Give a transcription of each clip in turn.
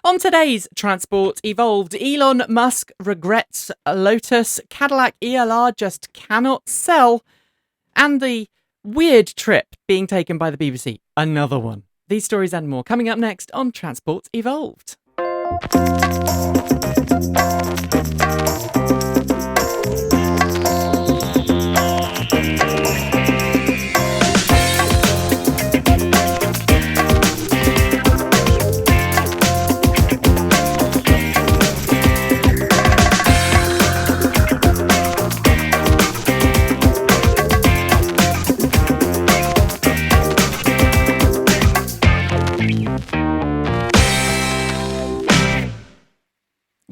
On today's Transport Evolved, Elon Musk regrets Lotus, Cadillac ELR just cannot sell, and the weird trip being taken by the BBC. Another one. These stories and more coming up next on Transport Evolved.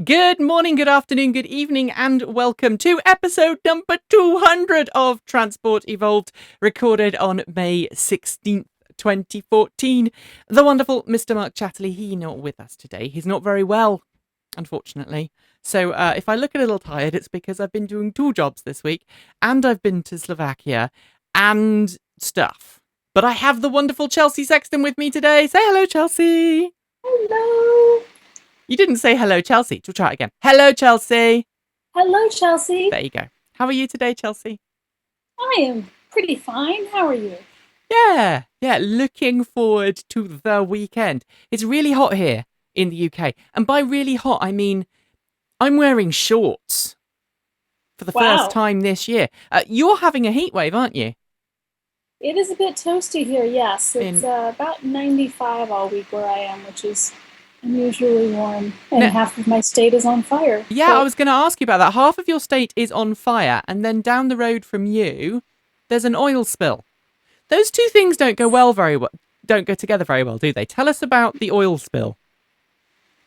Good morning, good afternoon, good evening, and welcome to episode number 200 of Transport Evolved, recorded on May 16th, 2014. The wonderful Mr. Mark Chatterley, he's not with us today. He's not very well, unfortunately. So if I look a little tired, it's because I've been doing 2 jobs this week, and I've been to Slovakia, and stuff. But I have the wonderful Chelsea Sexton with me today. Say hello, Chelsea. Hello. You didn't say hello, Chelsea. We'll try it again. Hello, Chelsea. Hello, Chelsea. There you go. How are you today, Chelsea? I am pretty fine. How are you? Yeah. Looking forward to the weekend. It's really hot here in the UK. And by really hot, I mean I'm wearing shorts for the first time this year. You're having a heat wave, aren't you? It is a bit toasty here, yes. It's about 95 all week where I am, which is unusually warm. And half of my state is on fire. Yeah, so I was going to ask you about that. Half of your state is on fire, and then down the road from you, there's an oil spill. Those two things don't go together very well, do they? Tell us about the oil spill.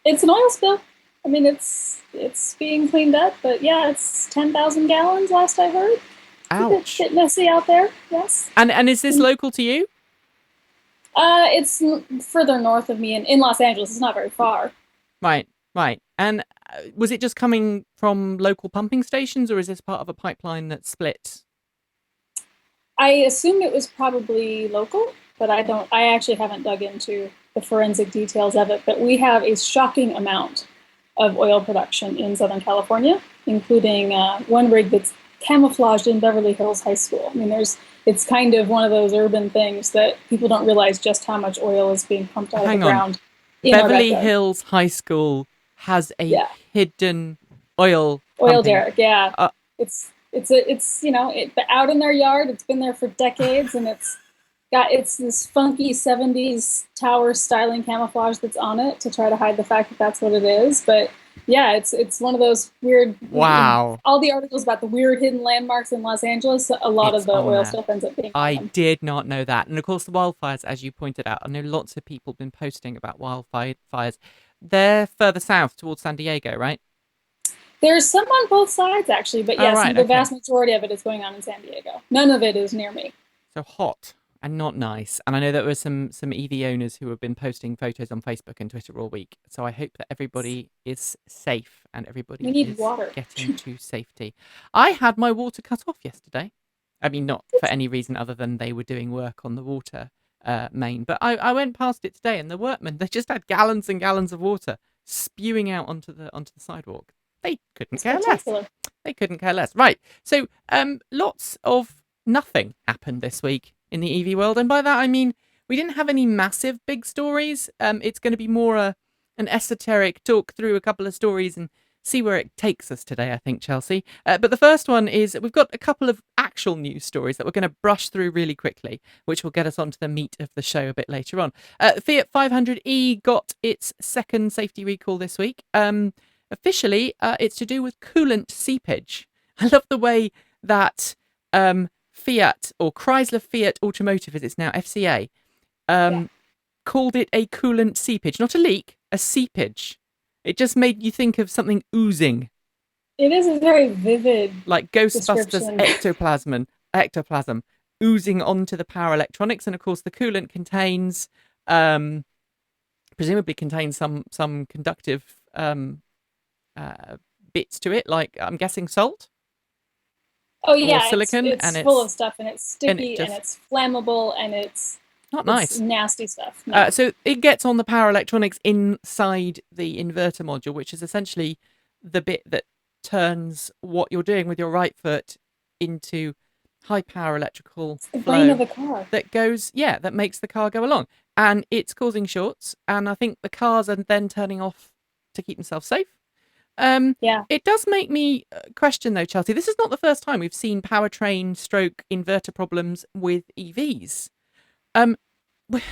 It's an oil spill. I mean, it's being cleaned up, but yeah, it's 10,000 gallons last I heard. Ouch. It's a bit messy out there, yes. And is this local to you? It's further north of me in Los Angeles. It's not very far. Right. And was it just coming from local pumping stations, or is this part of a pipeline that split? I assume it was probably local, but I actually haven't dug into the forensic details of it. But we have a shocking amount of oil production in Southern California, including one rig that's camouflaged in Beverly Hills High School. I mean, it's kind of one of those urban things that people don't realize just how much oil is being pumped out of the ground. Beverly Hills High School has a hidden oil derrick. Yeah, it's out in their yard. It's been there for decades, and it's this funky 70s tower styling camouflage that's on it to try to hide the fact that that's what it is. But yeah, it's one of those weird. Wow. All the articles about the weird hidden landmarks in Los Angeles, a lot of the oil stuff ends up being. I did not know that. And of course, the wildfires, as you pointed out, I know lots of people have been posting about wildfires. They're further south towards San Diego, right? There's some on both sides, actually. But yes, the vast majority of it is going on in San Diego. None of it is near me. So hot. And not nice. And I know there were some EV owners who have been posting photos on Facebook and Twitter all week. So I hope that everybody is safe and everybody is getting to safety. I had my water cut off yesterday. I mean, not for any reason other than they were doing work on the water main. But I went past it today, and the workmen, they just had gallons and gallons of water spewing out onto the sidewalk. They couldn't care less. They couldn't care less. Right. So lots of nothing happened this week in the EV world, and by that I mean we didn't have any massive big stories. It's going to be more an esoteric talk through a couple of stories and see where it takes us today, I think, Chelsea. But the first one is we've got a couple of actual news stories that we're going to brush through really quickly, which will get us onto the meat of the show a bit later on. Fiat 500e got its second safety recall this week. Officially, it's to do with coolant seepage. I love the way that Fiat, or Chrysler Fiat Automotive as it's now, FCA, called it a coolant seepage. Not a leak, a seepage. It just made you think of something oozing. It is a very vivid, like Ghostbusters ectoplasm oozing onto the power electronics. And of course the coolant presumably contains some conductive bits to it, like I'm guessing salt. Oh yeah, silicon, it's full of stuff, and it's sticky, and it's flammable, and it's Not It's nice. nasty stuff. No. So it gets on the power electronics inside the inverter module, which is essentially the bit that turns what you're doing with your right foot into high power electrical It's the brain of flow the car. that goes, yeah, that makes the car go along. And it's causing shorts. And I think the cars are then turning off to keep themselves safe. Yeah. It does make me question, though, Chelsea. This is not the first time we've seen powertrain stroke inverter problems with EVs. Um, we've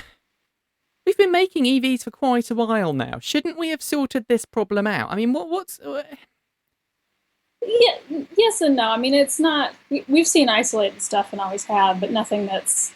been making EVs for quite a while now. Shouldn't we have sorted this problem out? I mean, what's Yeah, yes and no. I mean, it's not. We've seen isolated stuff and always have, but nothing that's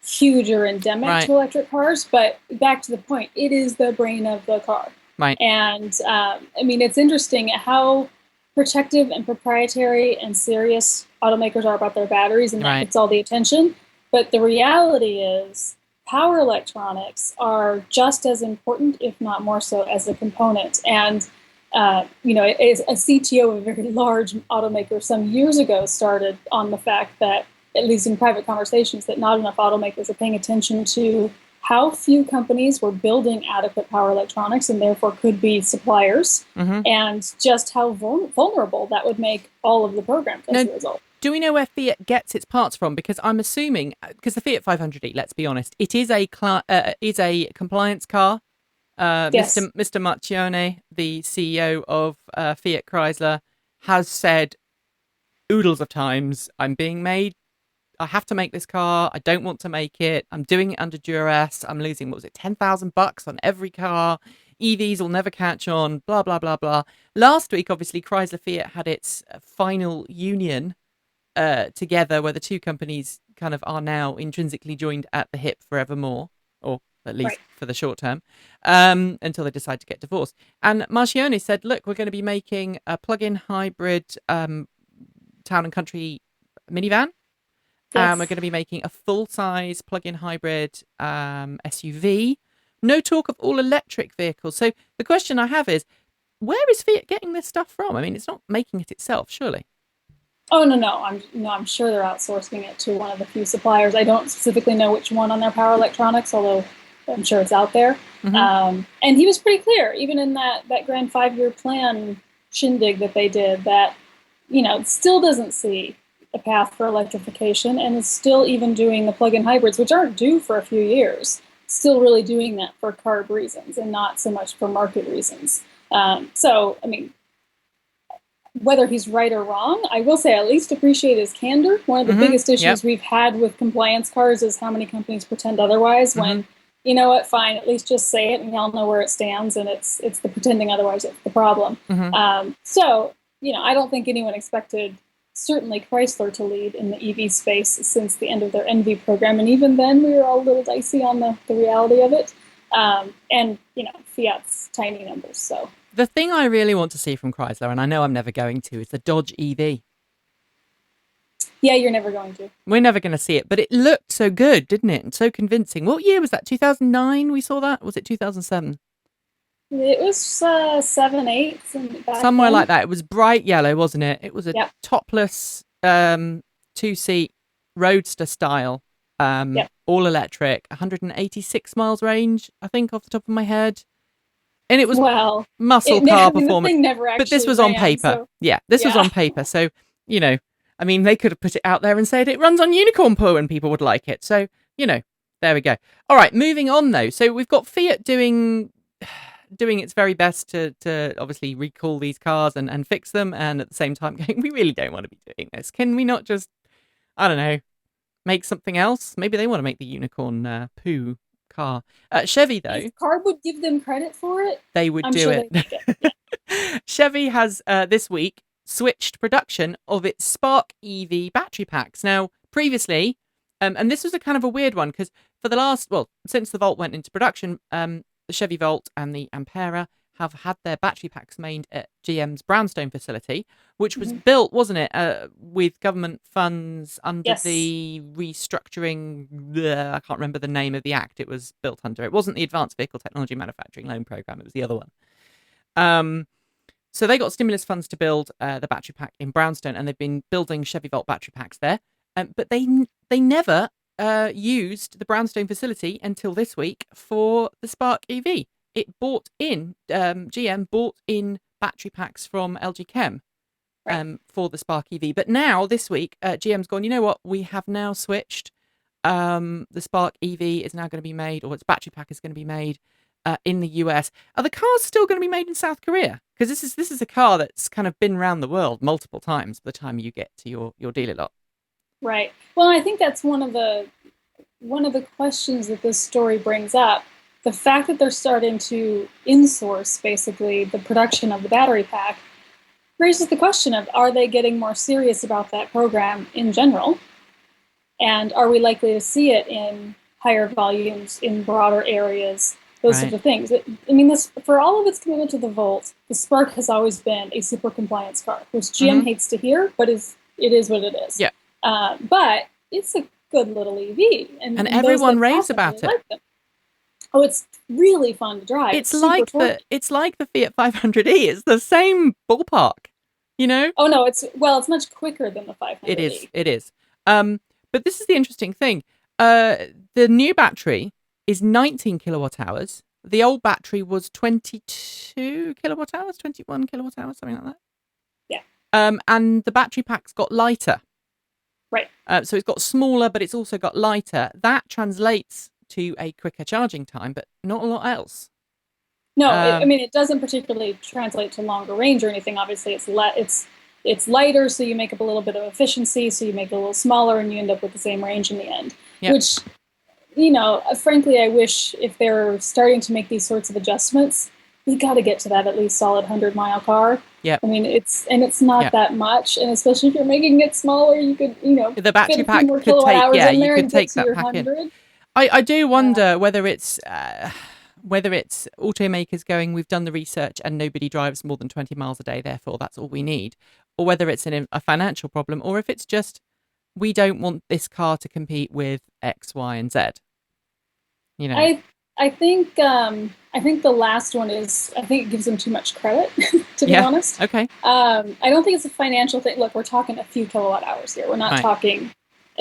huge or endemic right, to electric cars. But back to the point, it is the brain of the car. right, And I mean, it's interesting how protective and proprietary and serious automakers are about their batteries, and that right? gets all the attention. But the reality is, power electronics are just as important, if not more so, as a component. And as a CTO of a very large automaker some years ago started on the fact that, at least in private conversations, that not enough automakers are paying attention to how few companies were building adequate power electronics and therefore could be suppliers, Mm-hmm. and just how vulnerable that would make all of the programs as Now, a result. do we know where Fiat gets its parts from? Because I'm assuming, because the Fiat 500e, let's be honest, it is a compliance car. Yes. Mr. Marchione, the CEO of Fiat Chrysler, has said oodles of times, I'm being made. I have to make this car. I don't want to make it. I'm doing it under duress. I'm losing, what was it, $10,000 on every car. EVs will never catch on, blah, blah, blah, blah. Last week, obviously, Chrysler Fiat had its final union together, where the two companies kind of are now intrinsically joined at the hip forevermore, or at least Right. for the short term, until they decide to get divorced. And Marchione said, look, we're going to be making a plug-in hybrid town and country minivan. We're Yes. going to be making a full-size plug-in hybrid SUV. No talk of all-electric vehicles. So the question I have is, where is Fiat getting this stuff from? I mean, it's not making it itself, surely. Oh no. I'm sure they're outsourcing it to one of the few suppliers. I don't specifically know which one on their power electronics, although I'm sure it's out there. Mm-hmm. And he was pretty clear, even in that grand 5-year plan shindig that they did, that still doesn't see a path for electrification, and is still even doing the plug-in hybrids, which aren't due for a few years. Still really doing that for carb reasons and not so much for market reasons. So, I mean, whether he's right or wrong, I will say I at least appreciate his candor. One of the Mm-hmm. biggest Yep. issues we've had with compliance cars is how many companies pretend otherwise. Mm-hmm. When, you know what, fine, at least just say it, and y'all know where it stands. And it's the pretending otherwise that's the problem. Mm-hmm. So I don't think anyone expected certainly Chrysler to lead in the EV space since the end of their ENVI program, and even then we were all a little dicey on the reality of it. And Fiat's tiny numbers, so. The thing I really want to see from Chrysler, and I know I'm never going to, is the Dodge EV. Yeah, you're never going to. We're never going to see it, but it looked so good, didn't it? And so convincing. What year was that? 2009 we saw that? Was it 2007? It was 7, 8 back Somewhere then. like that. It was bright yellow, wasn't it? It was a Yep. topless two-seat roadster style, Yep. all electric, 186 miles range, I think, off the top of my head. And it was Well, muscle car the performance. thing never But this actually was on ran. paper. So Yeah, this was yeah. on paper. So, I mean, they could have put it out there and said it runs on unicorn poo and people would like it. So, there we go. All right, moving on though. So we've got Fiat doing its very best to obviously recall these cars and fix them, and at the same time going, we really don't want to be doing this. Can we not just, I don't know, make something else? Maybe they want to make the unicorn poo car. Chevy though, If CARB would give them credit for it, they would I'm do sure it. they would. Yeah. Chevy has this week switched production of its Spark EV battery packs. Now, previously, and this was a kind of a weird one because for the last, well, since the Volt went into production, the Chevy Volt and the Ampera have had their battery packs made at GM's Brownstone facility, which was built, wasn't it, with government funds under Yes. the restructuring, I can't remember the name of the act it was built under. It wasn't the Advanced Vehicle Technology Manufacturing Loan Program, it was the other one. So they got stimulus funds to build the battery pack in Brownstone, and they've been building Chevy Volt battery packs there. But they never used the Brownstone facility until this week for the Spark EV. It bought in, GM bought in battery packs from LG Chem for the Spark EV. But now, this week, GM's gone, you know what? We have now switched. The Spark EV is now going to be made, or its battery pack is going to be made in the US. Are the cars still going to be made in South Korea? Because this is a car that's kind of been around the world multiple times by the time you get to your dealer lot. Right. Well, I think that's one of the questions that this story brings up. The fact that they're starting to insource basically the production of the battery pack raises the question of, are they getting more serious about that program in general? And are we likely to see it in higher volumes, in broader areas, those sorts of things? I mean, for all of its commitment to the Volt, the Spark has always been a super compliance car, which GM hates to hear, but it is what it is. Yeah. But it's a good little EV. And everyone raves about it. Like them. Oh, it's really fun to drive. It's like the Fiat 500e. It's the same ballpark, you know? Oh no, it's much quicker than the 500e. It is. But this is the interesting thing. The new battery is 19 kilowatt hours. The old battery was 22 kilowatt hours, 21 kilowatt hours, something like that. Yeah. And the battery pack's got lighter. Right. So it's got smaller, but it's also got lighter. That translates to a quicker charging time, but not a lot else. No, it doesn't particularly translate to longer range or anything. Obviously, it's lighter, so you make up a little bit of efficiency, so you make it a little smaller, and you end up with the same range in the end. Yep. Which, frankly, I wish if they're starting to make these sorts of adjustments, we got to get to that at least solid 100-mile car. Yeah. I mean, it's not that much, and especially if you're making it smaller, you could, the battery pack could take, you could take that pack 100. In. I do wonder whether it's automakers going, we've done the research and nobody drives more than 20 miles a day, therefore that's all we need, or whether it's a financial problem, or if it's just we don't want this car to compete with X, Y, and Z. I think the last one is, I think it gives them too much credit, to be honest. Okay. I don't think it's a financial thing. Look, we're talking a few kilowatt hours here. We're not talking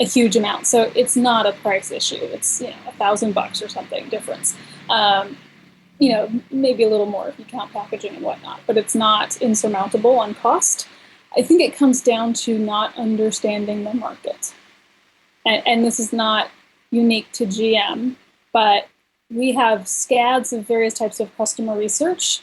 a huge amount, so it's not a price issue. It's $1,000 or something difference. Maybe a little more if you count packaging and whatnot, but it's not insurmountable on cost. I think it comes down to not understanding the market, and this is not unique to GM, but we have scads of various types of customer research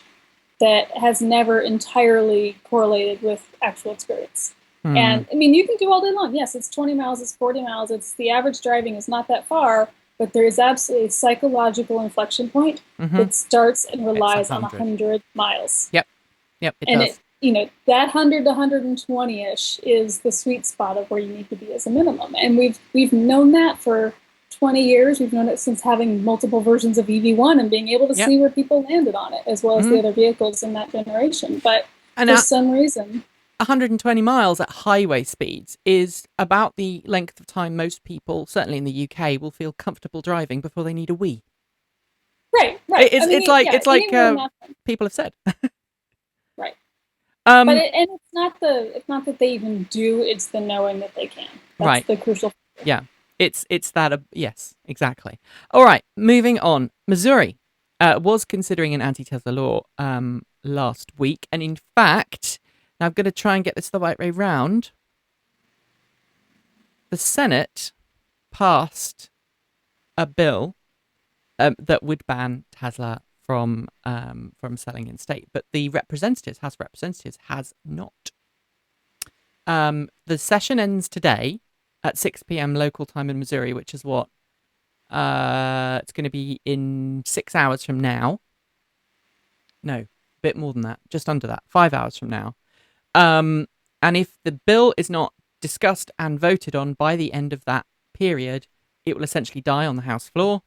that has never entirely correlated with actual experience. And I mean, you can do all day long. Yes, it's 20 miles, it's 40 miles, it's the average driving is not that far, but there is absolutely a psychological inflection point that starts and relies on 100 miles. Yep, it does. That 100 to 120-ish is the sweet spot of where you need to be as a minimum. And we've known that for 20 years. We've known it since having multiple versions of EV1 and being able to see where people landed on it, as well as the other vehicles in that generation. But for some reason... 120 miles at highway speeds is about the length of time most people, certainly in the UK, will feel comfortable driving before they need a wee. Right. It's like people have said. Right. But it's not that they even do. It's the knowing that they can. That's the crucial factor. Yeah. It's that. Yes, exactly. All right. Moving on. Missouri was considering an anti-Tesla law last week, and in fact. Now, I'm going to try and get this the right way round. The Senate passed a bill that would ban Tesla from selling in state, but the House of Representatives has not. The session ends today at 6 p.m. local time in Missouri, which is what? It's going to be in 6 hours from now. No, a bit more than that, just under that, 5 hours from now. And if the bill is not discussed and voted on by the end of that period, it will essentially die on the House floor,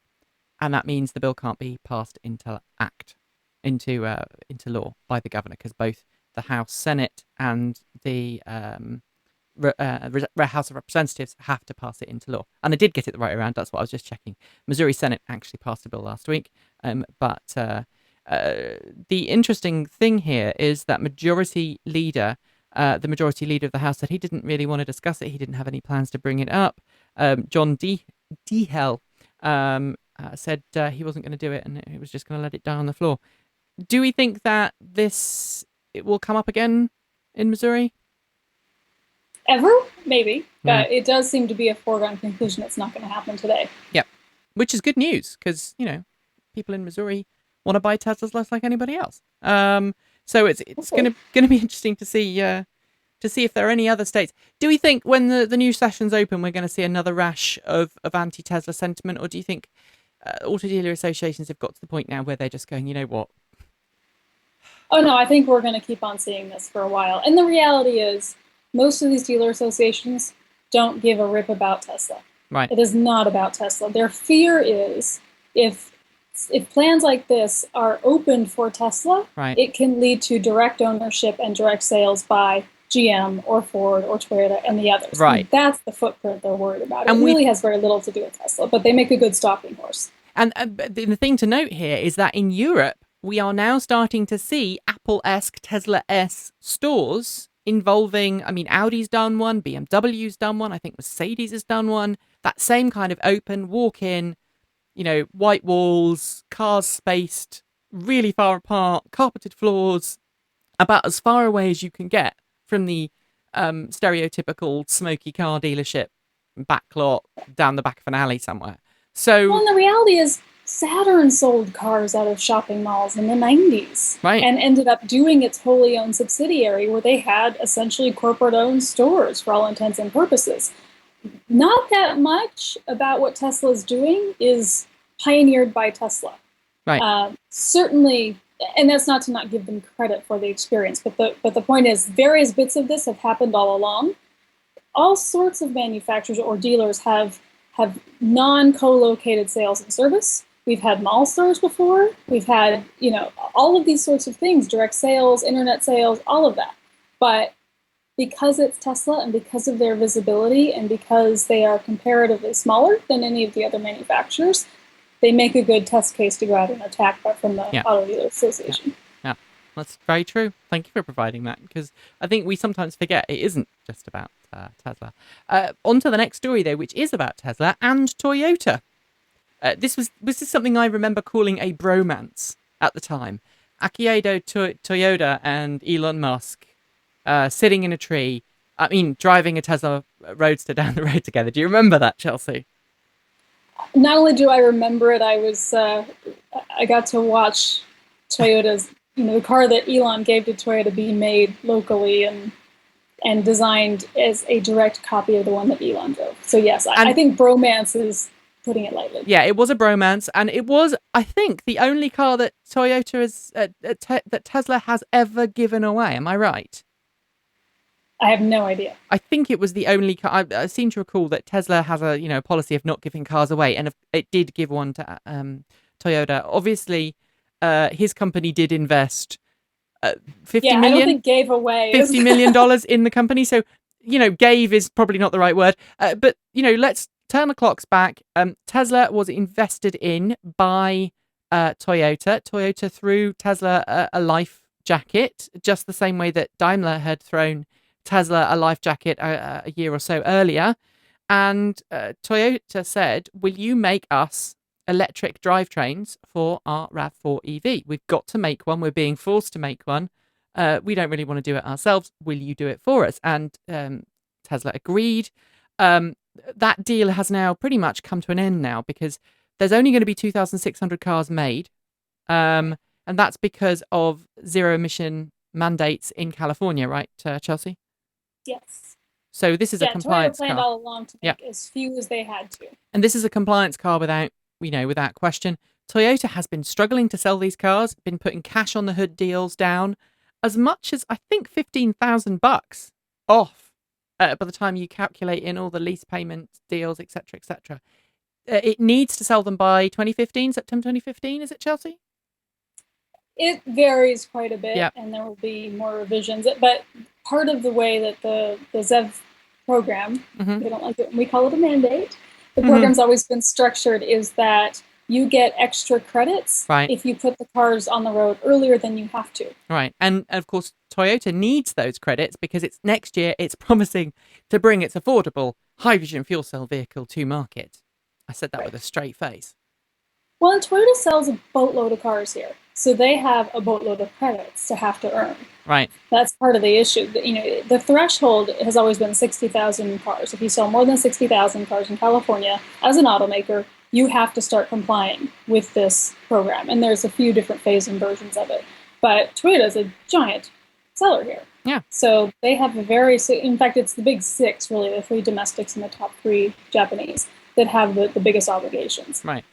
and that means the bill can't be passed into law by the governor, because both the House, Senate, and the House of Representatives have to pass it into law. And I did get it the right way around. That's what I was just checking. Missouri Senate actually passed a bill last week, but the interesting thing here is that the majority leader of the House said he didn't really want to discuss it. He didn't have any plans to bring it up. John DHL said he wasn't going to do it and he was just going to let it die on the floor. Do we think that it will come up again in Missouri? Ever? Maybe. But it does seem to be a foregone conclusion it's not going to happen today. Yep. Which is good news because, people in Missouri want to buy Teslas less like anybody else. So it's going to be interesting to see if there are any other states. Do we think when the new sessions open, we're going to see another rash of anti-Tesla sentiment, or do you think auto dealer associations have got to the point now where they're just going, you know what? Oh, no, I think we're going to keep on seeing this for a while. And the reality is most of these dealer associations don't give a rip about Tesla. Right. It is not about Tesla. Their fear is if plans like this are open for Tesla, right, it can lead to direct ownership and direct sales by GM or Ford or Toyota and the others. Right. And that's the footprint they're worried about. It really has very little to do with Tesla, but they make a good stalking horse. And the thing to note here is that in Europe, we are now starting to see Apple-esque, Tesla-esque stores involving, Audi's done one, BMW's done one, I think Mercedes has done one. That same kind of open, walk-in, white walls, cars spaced really far apart, carpeted floors, about as far away as you can get from the stereotypical smoky car dealership backlot down the back of an alley somewhere. So, well, and the reality is Saturn sold cars out of shopping malls in the 90s, right, and ended up doing its wholly owned subsidiary where they had essentially corporate-owned stores for all intents and purposes. Not that much about what Tesla's doing is pioneered by Tesla. Right. Certainly, and that's not to not give them credit for the experience, but the point is various bits of this have happened all along. All sorts of manufacturers or dealers have non-co-located sales and service. We've had mall stores before. We've had, all of these sorts of things, direct sales, internet sales, all of that. But because it's Tesla and because of their visibility and because they are comparatively smaller than any of the other manufacturers, they make a good test case to go out and attack from the Auto Dealer Association. Yeah, that's very true. Thank you for providing that, because I think we sometimes forget it isn't just about Tesla. On to the next story, though, which is about Tesla and Toyota. This is something I remember calling a bromance at the time. Akio Toyoda and Elon Musk sitting in a tree. Driving a Tesla Roadster down the road together. Do you remember that, Chelsea? Not only do I remember it, I got to watch Toyota's, the car that Elon gave to Toyota be made locally and designed as a direct copy of the one that Elon drove. So yes, I think bromance is putting it lightly. Yeah, it was a bromance, and it was, I think, the only car that that Tesla has ever given away. Am I right? I have no idea. I think it was the only car. I seem to recall that Tesla has a policy of not giving cars away, and it did give one to Toyota. Obviously, his company did invest $50 million. I don't think gave away $50 million in the company. So gave is probably not the right word. But let's turn the clocks back. Tesla was invested in by Toyota. Toyota threw Tesla a life jacket, just the same way that Daimler had thrown Tesla a life jacket a year or so earlier. And Toyota said, will you make us electric drivetrains for our RAV4 EV? We've got to make one. We're being forced to make one. We don't really want to do it ourselves. Will you do it for us? And Tesla agreed. That deal has now pretty much come to an end now, because there's only going to be 2,600 cars made. And that's because of zero emission mandates in California, right, Chelsea? Yes. So this is a compliance Toyota planned car. all along to make as few as they had to. And this is a compliance car without question. Toyota has been struggling to sell these cars, been putting cash on the hood deals down as much as, I think, $15,000 off by the time you calculate in all the lease payment deals, etc., etc. It needs to sell them by September 2015, is it, Chelsea? It varies quite a bit, and there will be more revisions. But part of the way that the ZEV program, we don't like it when we call it a mandate, the program's always been structured is that you get extra credits if you put the cars on the road earlier than you have to. Right. And of course, Toyota needs those credits because next year it's promising to bring its affordable hydrogen fuel cell vehicle to market. I said that with a straight face. Well, and Toyota sells a boatload of cars here, so they have a boatload of credits to have to earn. Right. That's part of the issue. You know, the threshold has always been 60,000 cars. If you sell more than 60,000 cars in California as an automaker, you have to start complying with this program. And there's a few different phase and versions of it. But Toyota is a giant seller here. Yeah. So they have a very, in fact, it's the big six, really, the three domestics and the top three Japanese that have the biggest obligations. Right.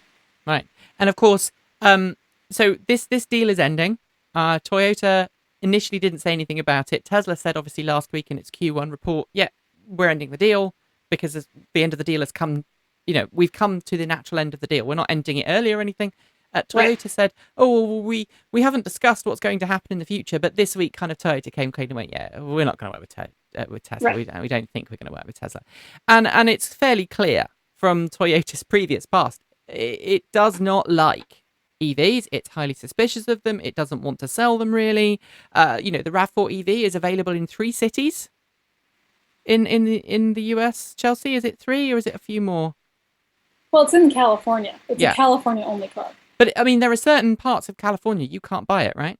Right. And of course, so this deal is ending. Toyota initially didn't say anything about it. Tesla said, obviously, last week in its Q1 report, yeah, we're ending the deal because the end of the deal has come. You know, we've come to the natural end of the deal. We're not ending it early or anything. Toyota said, oh, well, we haven't discussed what's going to happen in the future, but this week kind of Toyota came clean and went, yeah, we're not going to work with Tesla. Right. We don't think we're going to work with Tesla. And it's fairly clear from Toyota's previous past, it does not like EVs. It's highly suspicious of them. It doesn't want to sell them, really. You know, the RAV4 EV is available in 3 cities in the US. Chelsea, is it 3 or is it a few more? Well, it's in California. It's a California-only car. But, I mean, there are certain parts of California you can't buy it, right?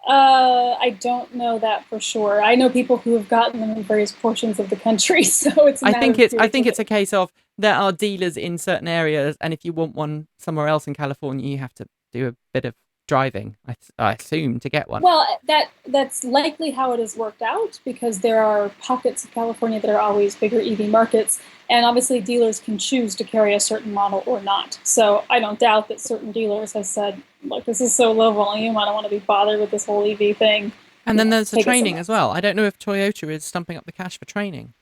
I don't know that for sure. I know people who have gotten them in various portions of the country, so it's. I think it's a case of there are dealers in certain areas, and if you want one somewhere else in California, you have to do a bit of driving, I assume, to get one. Well, that's likely how it has worked out, because there are pockets of California that are always bigger EV markets, and obviously dealers can choose to carry a certain model or not. So I don't doubt that certain dealers have said, look, this is so low volume, I don't want to be bothered with this whole EV thing. And then there's the training as well. I don't know if Toyota is stumping up the cash for training.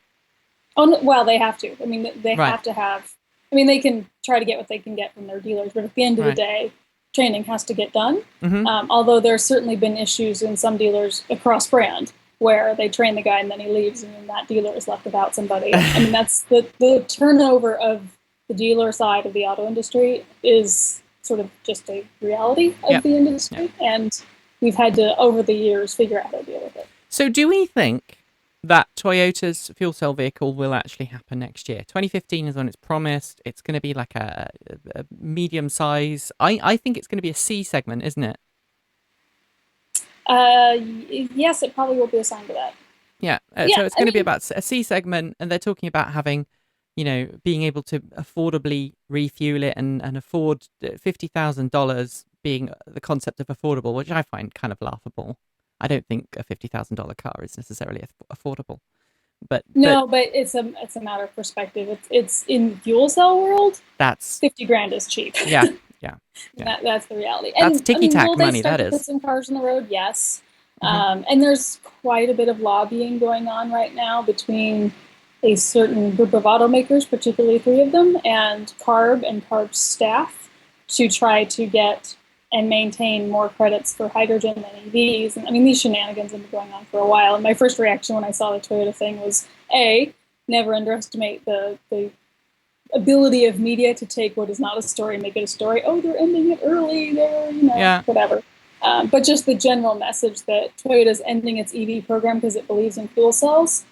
Oh, well, they have to. I mean, they have to have. I mean, they can try to get what they can get from their dealers, but at the end of the day, training has to get done. Mm-hmm. Although there's certainly been issues in some dealers across brand where they train the guy and then he leaves and then that dealer is left without somebody. I mean, that's the turnover of the dealer side of the auto industry is sort of just a reality of the industry. And we've had to, over the years, figure out how to deal with it. So do we think that Toyota's fuel cell vehicle will actually happen next year? 2015 is when it's promised. It's going to be like a medium size. I think it's going to be a C segment, isn't it? Yes, it probably will be assigned to that. Yeah. So it's going to be about a C segment, and they're talking about having, you know, being able to affordably refuel it and afford $50,000 being the concept of affordable, which I find kind of laughable. I don't think a $50,000 car is necessarily affordable, but it's a matter of perspective. It's in the fuel cell world. That's $50,000 is cheap. Yeah. That's the reality. That's ticky-tack money. That is. Put some cars on the road, yes. Mm-hmm. And there's quite a bit of lobbying going on right now between a certain group of automakers, particularly 3 of them, and CARB's staff to try to get and maintain more credits for hydrogen than EVs. And I mean, these shenanigans have been going on for a while. And my first reaction when I saw the Toyota thing was, never underestimate the ability of media to take what is not a story and make it a story. Oh, they're ending it early. They're, whatever. But just the general message that Toyota's ending its EV program because it believes in fuel cells.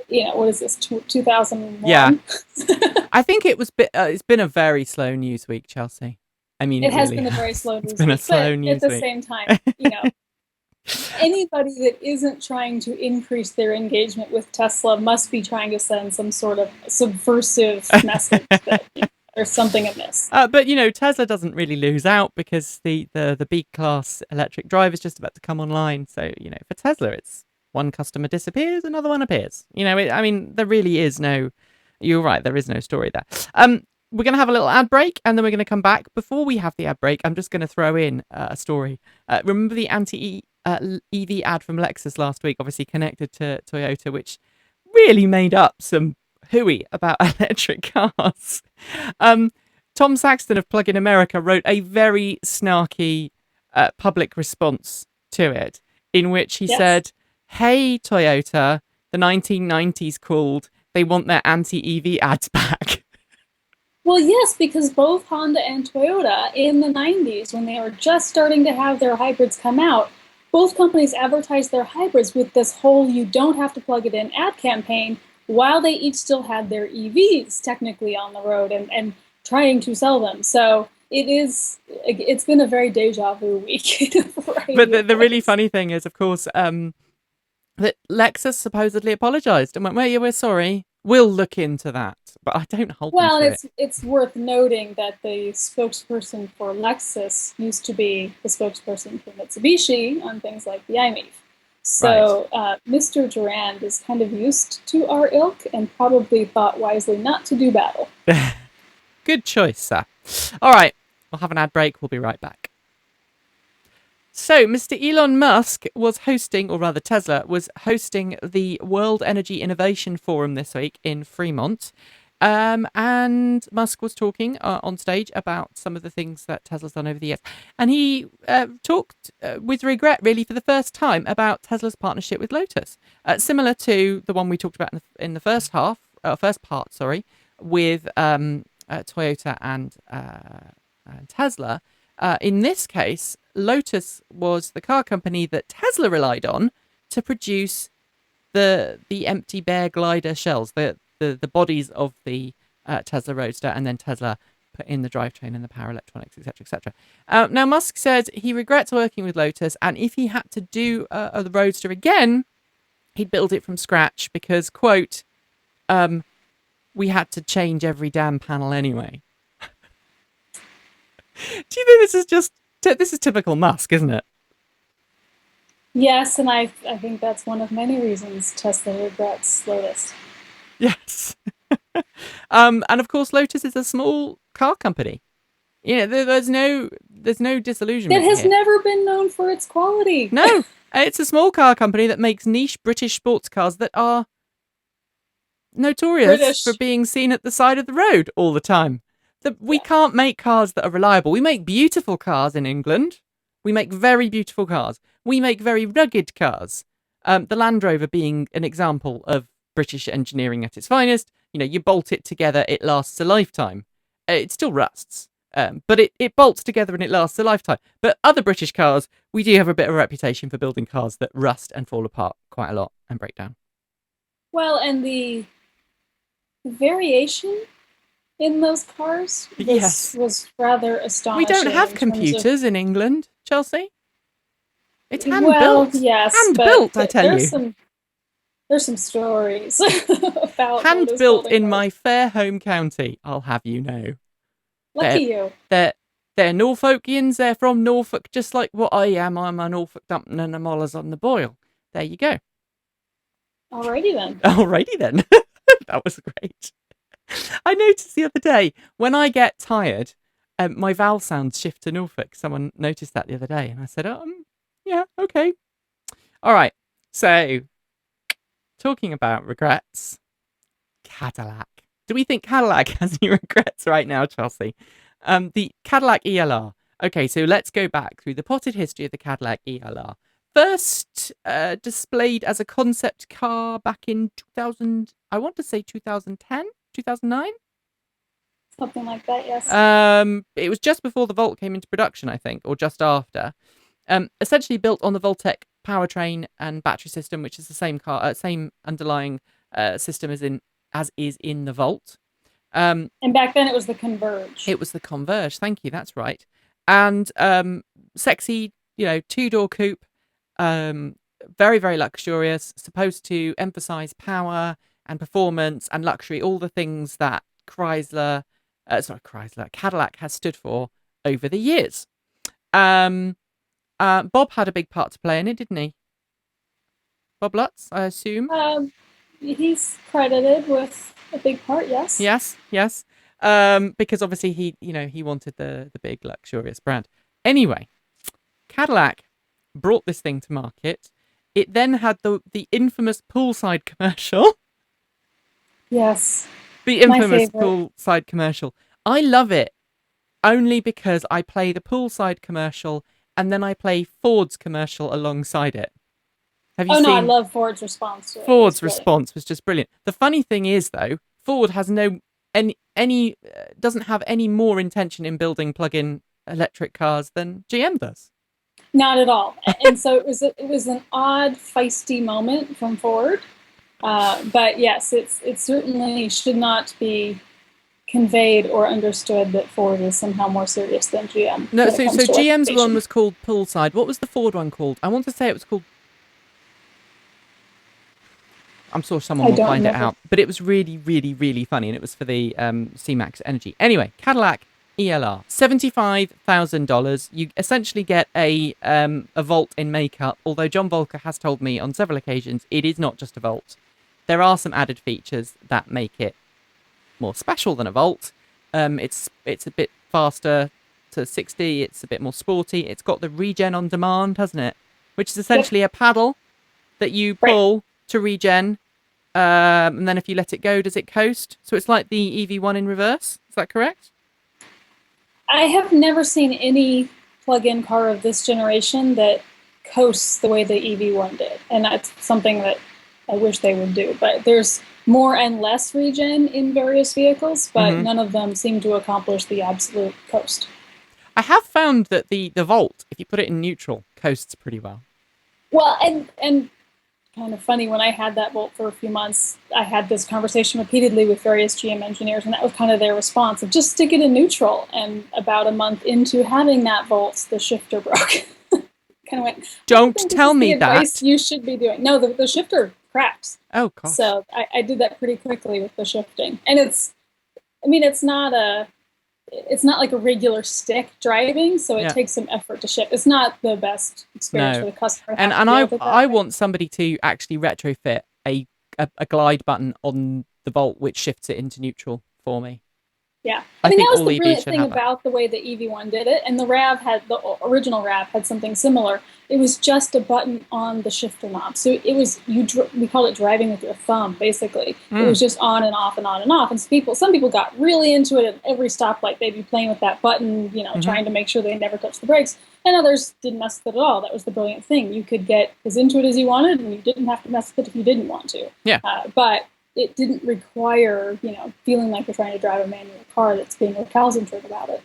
You know, what is this, 2001? Yeah. I think it was. It's been a very slow news week, Chelsea. I mean, it has been a very slow news week. It's been a slow news week. At the same time, you know, anybody that isn't trying to increase their engagement with Tesla must be trying to send some sort of subversive message that there's something amiss. But, you know, Tesla doesn't really lose out because the B-class electric drive is just about to come online. So, you know, for Tesla, it's one customer disappears, another one appears. You know, I mean, there really is no... You're right, there is no story there. We're going to have a little ad break, and then we're going to come back. Before we have the ad break, I'm just going to throw in a story. Remember the anti-EV ad from Lexus last week, obviously connected to Toyota, which really made up some hooey about electric cars. Tom Saxton of Plug in America wrote a very snarky public response to it, in which he said, hey, Toyota, the 1990s called. They want their anti-EV ads back. Well, yes, because both Honda and Toyota in the 90s, when they were just starting to have their hybrids come out, both companies advertised their hybrids with this whole you don't have to plug it in ad campaign, while they each still had their EVs technically on the road and trying to sell them. So it's been a very deja vu week. But the really funny thing is, of course, that Lexus supposedly apologized and went, well, yeah, we're sorry. We'll look into that. But I don't hold them to it. It's worth noting that the spokesperson for Lexus used to be the spokesperson for Mitsubishi on things like the iMeaf. So Mr. Durand is kind of used to our ilk and probably thought wisely not to do battle. Good choice, sir. All right, we'll have an ad break. We'll be right back. So, Mr. Elon Musk was hosting, or rather Tesla, was hosting the World Energy Innovation Forum this week in Fremont. And Musk was talking on stage about some of the things that Tesla's done over the years. And he talked with regret, really, for the first time about Tesla's partnership with Lotus. Similar to the one we talked about in the first part, with Toyota and Tesla. In this case, Lotus was the car company that Tesla relied on to produce the empty bare glider shells, the bodies of the Tesla Roadster, and then Tesla put in the drivetrain and the power electronics, etc., etc. Now, Musk said he regrets working with Lotus, and if he had to do the Roadster again, he'd build it from scratch because, quote, we had to change every damn panel anyway. Do you think this is typical Musk, isn't it? Yes, and I think that's one of many reasons Tesla regrets Lotus. Yes. And of course, Lotus is a small car company. You know, there's no disillusionment. It has never been known for its quality. No, it's a small car company that makes niche British sports cars that are notorious for being seen at the side of the road all the time. We can't make cars that are reliable. We make beautiful cars in England. We make very beautiful cars. We make very rugged cars. The Land Rover being an example of British engineering at its finest. You know, you bolt it together, it lasts a lifetime. It still rusts, but it bolts together and it lasts a lifetime. But other British cars, we do have a bit of a reputation for building cars that rust and fall apart quite a lot and break down. Well, and the variation in those cars was rather astonishing. We don't have computers in England, Chelsea. It's hand built. Well, yes, hand built, I tell you. There's some stories about hand built in my fair home county, I'll have you know. Lucky you. They're Norfolkians, they're from Norfolk, just like what I am. I'm a Norfolk dumpling and a molars on the boil. There you go. Alrighty then. That was great. I noticed the other day, when I get tired, my vowel sounds shift to Norfolk. Someone noticed that the other day, and I said, yeah, okay. All right, so talking about regrets, Cadillac. Do we think Cadillac has any regrets right now, Chelsea? The Cadillac ELR. Okay, so let's go back through the potted history of the Cadillac ELR. First displayed as a concept car back in 2000, I want to say 2010, 2009? Something like that, yes. It was just before the Volt came into production, I think, or just after. Essentially built on the Voltec powertrain and battery system, which is the same same underlying system as is in the Volt. And back then it was the Converge. It was the Converge. Thank you. That's right. And sexy, two-door coupe. Very, very luxurious. Supposed to emphasize power and performance and luxury, all the things that Cadillac has stood for over the years. Bob had a big part to play in it, didn't he? Bob Lutz, I assume. He's credited with a big part, yes. Yes. Because obviously he wanted the big luxurious brand. Anyway, Cadillac brought this thing to market. It then had the infamous poolside commercial. Yes. The infamous poolside commercial. I love it only because I play the poolside commercial and then I play Ford's commercial alongside it. Have you seen? I love Ford's response to it. Ford's response was just brilliant. The funny thing is, though, Ford has doesn't have any more intention in building plug-in electric cars than GM does. Not at all. And so it was an odd, feisty moment from Ford But yes, it certainly should not be conveyed or understood that Ford is somehow more serious than GM No, when it so comes to GM's one electrification. was called Poolside. What was the Ford one called? I want to say it was called. I'm sure someone I will don't find it remember. out. But it was really, really, really funny, and it was for the C-Max Energy. Anyway, Cadillac ELR, $75,000. You essentially get a Volt in makeup. Although John Volker has told me on several occasions it is not just a Volt. There are some added features that make it more special than a Volt. It's a bit faster to 60. It's a bit more sporty. It's got the regen on demand, hasn't it? Which is Yep, essentially a paddle that you right. pull to regen, and then if you let it go, does it coast? So it's like the EV1 in reverse. Is that correct? I have never seen any plug-in car of this generation that coasts the way the EV1 did, and that's something that I wish they would do. But there's more and less regen in various vehicles, but Mm-hmm. none of them seem to accomplish the absolute coast. I have found that the Volt, if you put it in neutral, coasts pretty well. Well, and kind of funny when I had that Volt for a few months, I had this conversation repeatedly with various GM engineers, and that was kind of their response of just stick it in neutral. And about a month into having that Volt, the shifter broke. Kind of went, I don't Don't think this tell is the me advice that. you should be doing. No, the shifter cracks. Oh gosh. So I did that pretty quickly with the shifting. And I mean, it's not like a regular stick driving, so it Yeah. takes some effort to shift. It's not the best experience No. for the customer to And have to and deal I with it that I way. want somebody to actually retrofit a glide button on the Volt which shifts it into neutral for me. Yeah, I I mean that think was all the EVs brilliant should thing have that. about the way the EV1 did it, and the original Rav had something similar. It was just a button on the shifter knob, so it was we called it driving with your thumb. Basically, it Mm. was just on and off and on and off. And some people got really into it. At every stoplight, they'd be playing with that button, Mm-hmm. trying to make sure they never touched the brakes. And others didn't mess with it at all. That was the brilliant thing. You could get as into it as you wanted, and you didn't have to mess with it if you didn't want to. Yeah. But it didn't require, feeling like you're trying to drive a manual car that's being recalcitrant about it.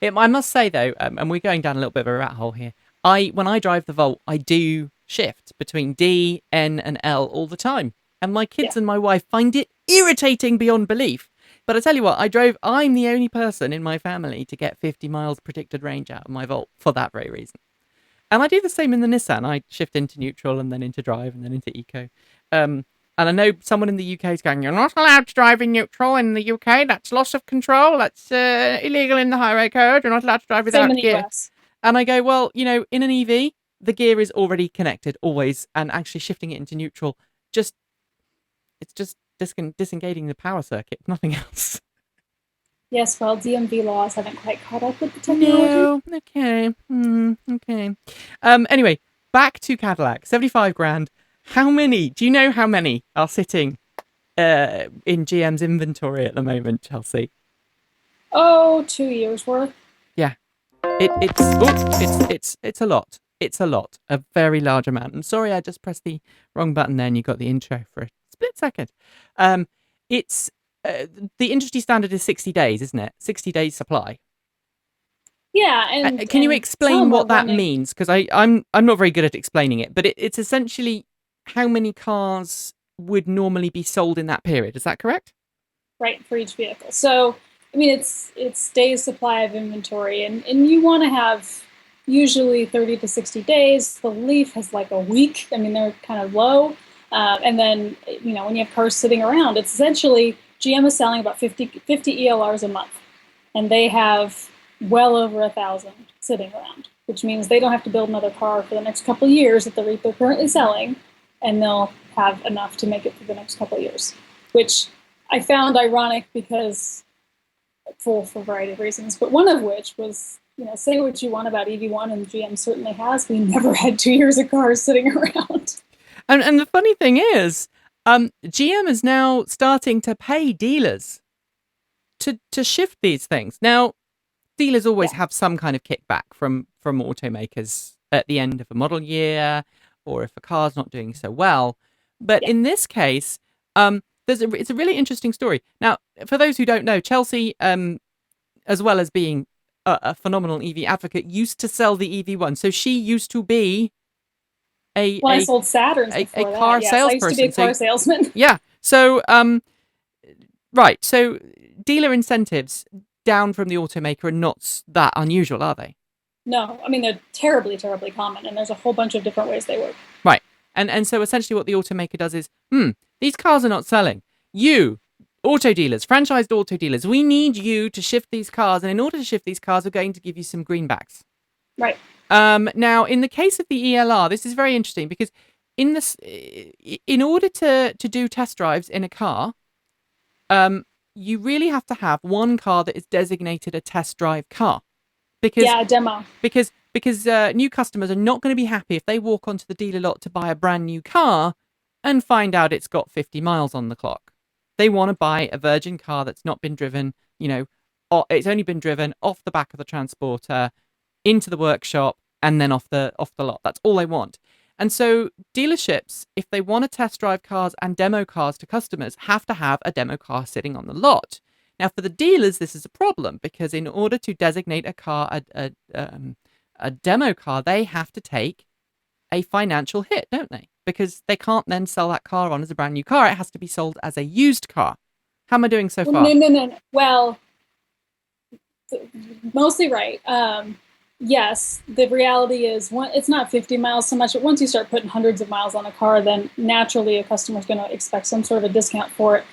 I must say though, and we're going down a little bit of a rat hole here. When I drive the Volt, I do shift between D, N, and L all the time, and my Yeah. kids and my wife find it irritating beyond belief. But I tell you what, I'm the only person in my family to get 50 miles predicted range out of my Volt for that very reason. And I do the same in the Nissan. I shift into neutral and then into drive and then into eco. Um, and I know someone in the UK is going, "You're not allowed to drive in neutral in the UK. That's loss of control. That's illegal in the highway code. You're not allowed to drive Same in without the gear." US. And I go, well, in an EV, the gear is already connected always, and actually shifting it into neutral, just it's just disengaging the power circuit, nothing else. Yes, well, DMV laws haven't quite caught up with the technology. No, okay, okay. Anyway, back to Cadillac, 75 grand. How many? Do you know how many are sitting in GM's inventory at the moment, Chelsea? Oh, 2 years worth. Yeah, it's a lot. It's a lot, a very large amount. I'm sorry, I just pressed the wrong button there, and you got the intro for a split second. Um, it's the industry standard is 60 days, isn't it? 60 days supply. Yeah, and Can you and explain some are what that running means? Because I'm not very good at explaining it, but it's essentially how many cars would normally be sold in that period. Is that correct? right for each vehicle. So, I mean, it's days supply of inventory, and you want to have usually 30 to 60 days. The Leaf has like a week. I mean, they're kind of low. And then, when you have cars sitting around, it's essentially GM is selling about 50 ELRs a month, and they have well over 1,000 sitting around, which means they don't have to build another car for the next couple of years at the rate they're currently selling, and they'll have enough to make it for the next couple of years, which I found ironic because for a variety of reasons, but one of which was, say what you want about EV1, and GM certainly has. We never had 2 years of cars sitting around. And the funny thing is, GM is now starting to pay dealers to shift these things. Now, dealers always Yeah, have some kind of kickback from automakers at the end of a model year, or if a car's not doing so well. But yeah. in this case, it's a really interesting story. Now, for those who don't know, Chelsea, as well as being a phenomenal EV advocate, used to sell the EV1. So she used to be a When I a sold Saturns a before car that, yes, I used to be salesperson. a car So salesman. yeah. So right. So dealer incentives down from the automaker are not that unusual, are they? No, I mean, they're terribly, terribly common, and there's a whole bunch of different ways they work. Right. And so essentially what the automaker does is, these cars are not selling. You, auto dealers, franchised auto dealers, we need you to shift these cars. And in order to shift these cars, we're going to give you some greenbacks. Right. Now, in the case of the ELR, this is very interesting because in order to do test drives in a car, you really have to have one car that is designated a test drive car. Because Yeah, a demo. because new customers are not going to be happy if they walk onto the dealer lot to buy a brand new car and find out it's got 50 miles on the clock. They want to buy a virgin car that's not been driven, it's only been driven off the back of the transporter into the workshop and then off the lot. That's all they want. And so dealerships, if they want to test drive cars and demo cars to customers, have to have a demo car sitting on the lot. Now, for the dealers, this is a problem because in order to designate a car a demo car, they have to take a financial hit, don't they? Because they can't then sell that car on as a brand new car. It has to be sold as a used car. How am I doing so Well, far? no. Well, mostly right. Yes, the reality is it's not 50 miles so much, but once you start putting hundreds of miles on a car, then naturally a customer is going to expect some sort of a discount for it.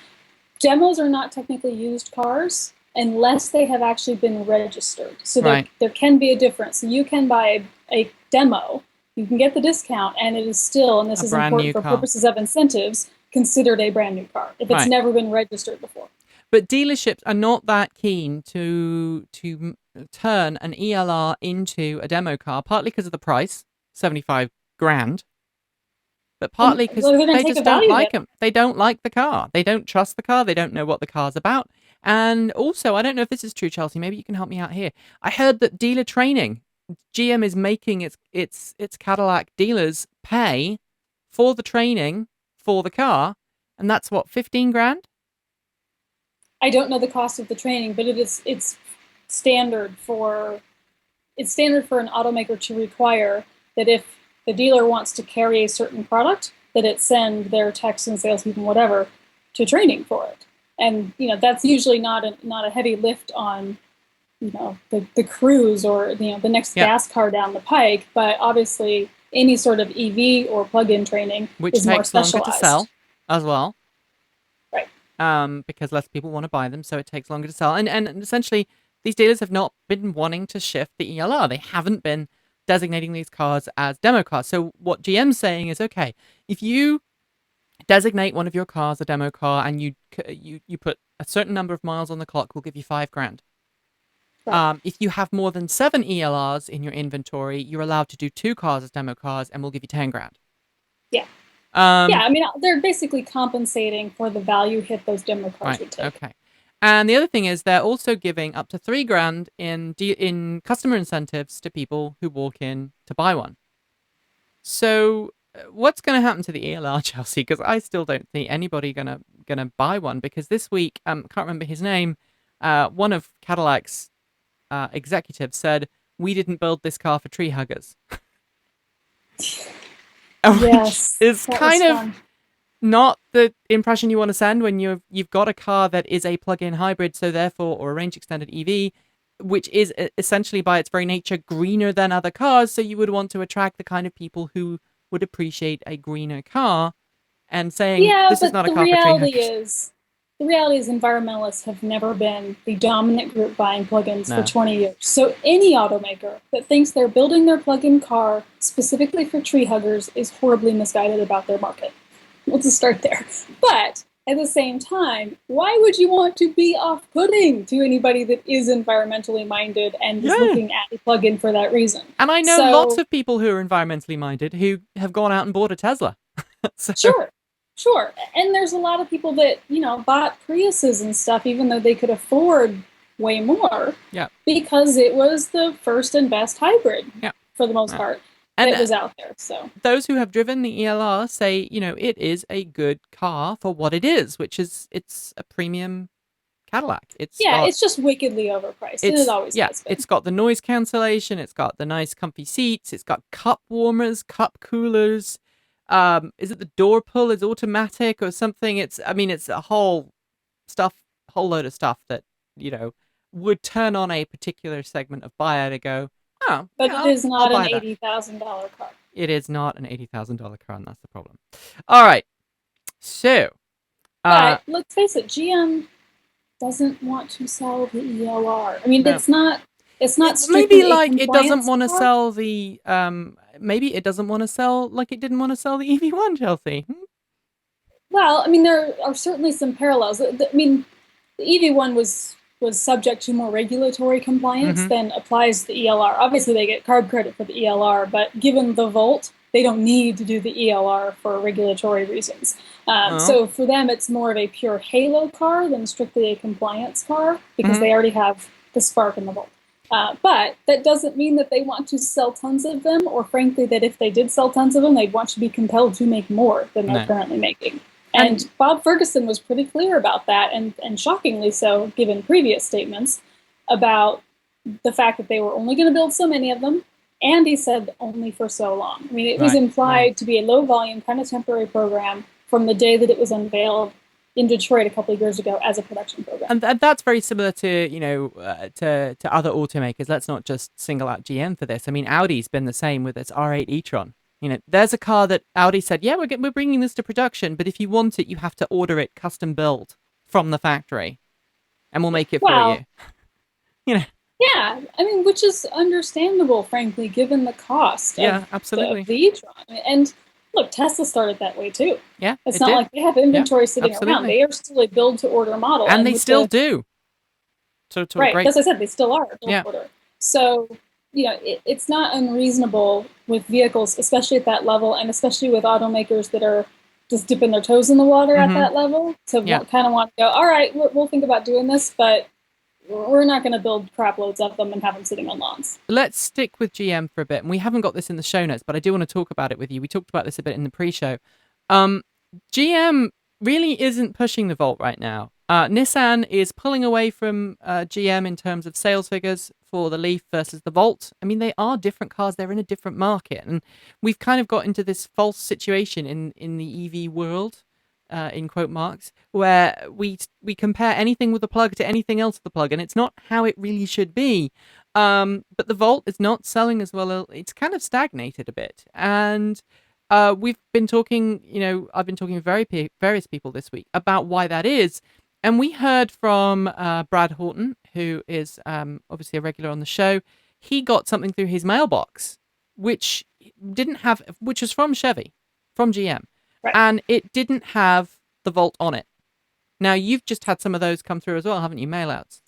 Demos are not technically used cars unless they have actually been registered. So Right. there can be a difference. So you can buy a demo, you can get the discount, and it is still, and this A is brand important new for car. purposes of incentives, considered a brand new car if it's Right. never been registered before. But dealerships are not that keen to turn an ELR into a demo car, partly because of the price, 75 grand, but partly because They're going to they take a just don't value like hit. them. They don't like the car. They don't trust the car. They don't know what the car's about. And also, I don't know if this is true, Chelsea. Maybe you can help me out here. I heard that dealer training, GM is making its Cadillac dealers pay for the training for the car, and that's what, 15 grand? I don't know the cost of the training, but it's standard for an automaker to require that if the dealer wants to carry a certain product, that it send their techs and salespeople, whatever, to training for it. And that's usually not a heavy lift on the cruise or the next Yeah. gas car down the pike, but obviously any sort of EV or plug-in training Which is more takes longer specialized. to sell as well. Right. Because less people want to buy them, so it takes longer to sell. And essentially, these dealers have not been wanting to shift the ELR. They haven't been designating these cars as demo cars. So what GM's saying is, okay, if you designate one of your cars a demo car and you put a certain number of miles on the clock, we'll give you 5 grand. Right. If you have more than 7 ELRs in your inventory, you're allowed to do 2 cars as demo cars, and we'll give you 10 grand. Yeah. Yeah, I mean, they're basically compensating for the value hit those demo cars would take. Okay. And the other thing is they're also giving up to 3 grand in customer incentives to people who walk in to buy one. So what's going to happen to the ELR, Chelsea? Because I still don't think anybody gonna buy one. Because this week, can't remember his name. One of Cadillac's executives said, "We didn't build this car for tree huggers." Yes, which is that kind was of fun. not the impression you want to send when you've got a car that is a plug-in hybrid, so therefore, or a range extended EV, which is essentially by its very nature greener than other cars. So you would want to attract the kind of people who would appreciate a greener car, and saying Yeah, this is but not a car for tree huggers. the reality is environmentalists have never been the dominant group buying plugins for No. 20 years. So any automaker that thinks they're building their plug-in car specifically for tree huggers is horribly misguided about their market. We'll just start there. But at the same time, why would you want to be off-putting to anybody that is environmentally minded and is looking at a plug-in for that reason? And I know lots of people who are environmentally minded who have gone out and bought a Tesla. So. Sure. And there's a lot of people that, bought Priuses and stuff, even though they could afford way more. Yeah. Because it was the first and best hybrid. Yeah. For the most part. And it was out there. So those who have driven the ELR say, it is a good car for what it is, which is it's a premium Cadillac. It's just wickedly overpriced, and it always has been. It's got the noise cancellation. It's got the nice, comfy seats. It's got cup warmers, cup coolers. Is it the door pull is automatic or something? It's a whole load of stuff that would turn on a particular segment of buyer to go, oh, but yeah, it is not an $80,000 car. It is not an $80,000 car, and that's the problem. All right, so. But let's face it, GM doesn't want to sell the ELR. I mean, no. It's not strictly maybe like it doesn't want to sell the maybe it doesn't want to sell like it didn't want to sell the EV1, Chelsea. Well, I mean, there are certainly some parallels. I mean, the EV1 was subject to more regulatory compliance than applies to the ELR. Obviously, they get carb credit for the ELR, but given the Volt, they don't need to do the ELR for regulatory reasons. So for them, it's more of a pure halo car than strictly a compliance car because they already have the Spark and the Volt. But that doesn't mean that they want to sell tons of them, or frankly, that if they did sell tons of them, they'd want to be compelled to make more than they're currently making. And Bob Ferguson was pretty clear about that, and shockingly so, given previous statements, about the fact that they were only going to build so many of them, and he said only for so long. I mean, it was implied to be a low-volume, kind of temporary program from the day that it was unveiled in Detroit a couple of years ago as a production program. And that's very similar to, to other automakers. Let's not just single out GM for this. I mean, Audi's been the same with its R8 e-tron. There's a car that Audi said, yeah, we're bringing this to production, but if you want it, you have to order it custom built from the factory, and we'll make it for you. Yeah, I mean, which is understandable, frankly, given the cost absolutely. Of the e-tron. And look, Tesla started that way too. Yeah, it's not like they have inventory sitting around. They are still a build-to-order model. And they still do. Right, as I said, they still are a build-to-order. So, it's not unreasonable with vehicles, especially at that level, and especially with automakers that are just dipping their toes in the water at that level, to kind of want to go, all right, we'll think about doing this, but we're not going to build crap loads of them and have them sitting on lawns. Let's stick with GM for a bit. And we haven't got this in the show notes, but I do want to talk about it with you. We talked about this a bit in the pre-show. GM really isn't pushing the Volt right now. Nissan is pulling away from GM in terms of sales figures for the Leaf versus the Volt. I mean, they are different cars. They're in a different market. And we've kind of got into this false situation in the EV world, in quote marks, where we compare anything with a plug to anything else with a plug, and it's not how it really should be. But the Volt is not selling as well. It's kind of stagnated a bit. And we've been talking, I've been talking with various people this week about why that is. And we heard from Brad Horton, who is obviously a regular on the show. He got something through his mailbox, which was from Chevy, from GM. Right. And it didn't have the Volt on it. Now, you've just had some of those come through as well, haven't you, mail-outs?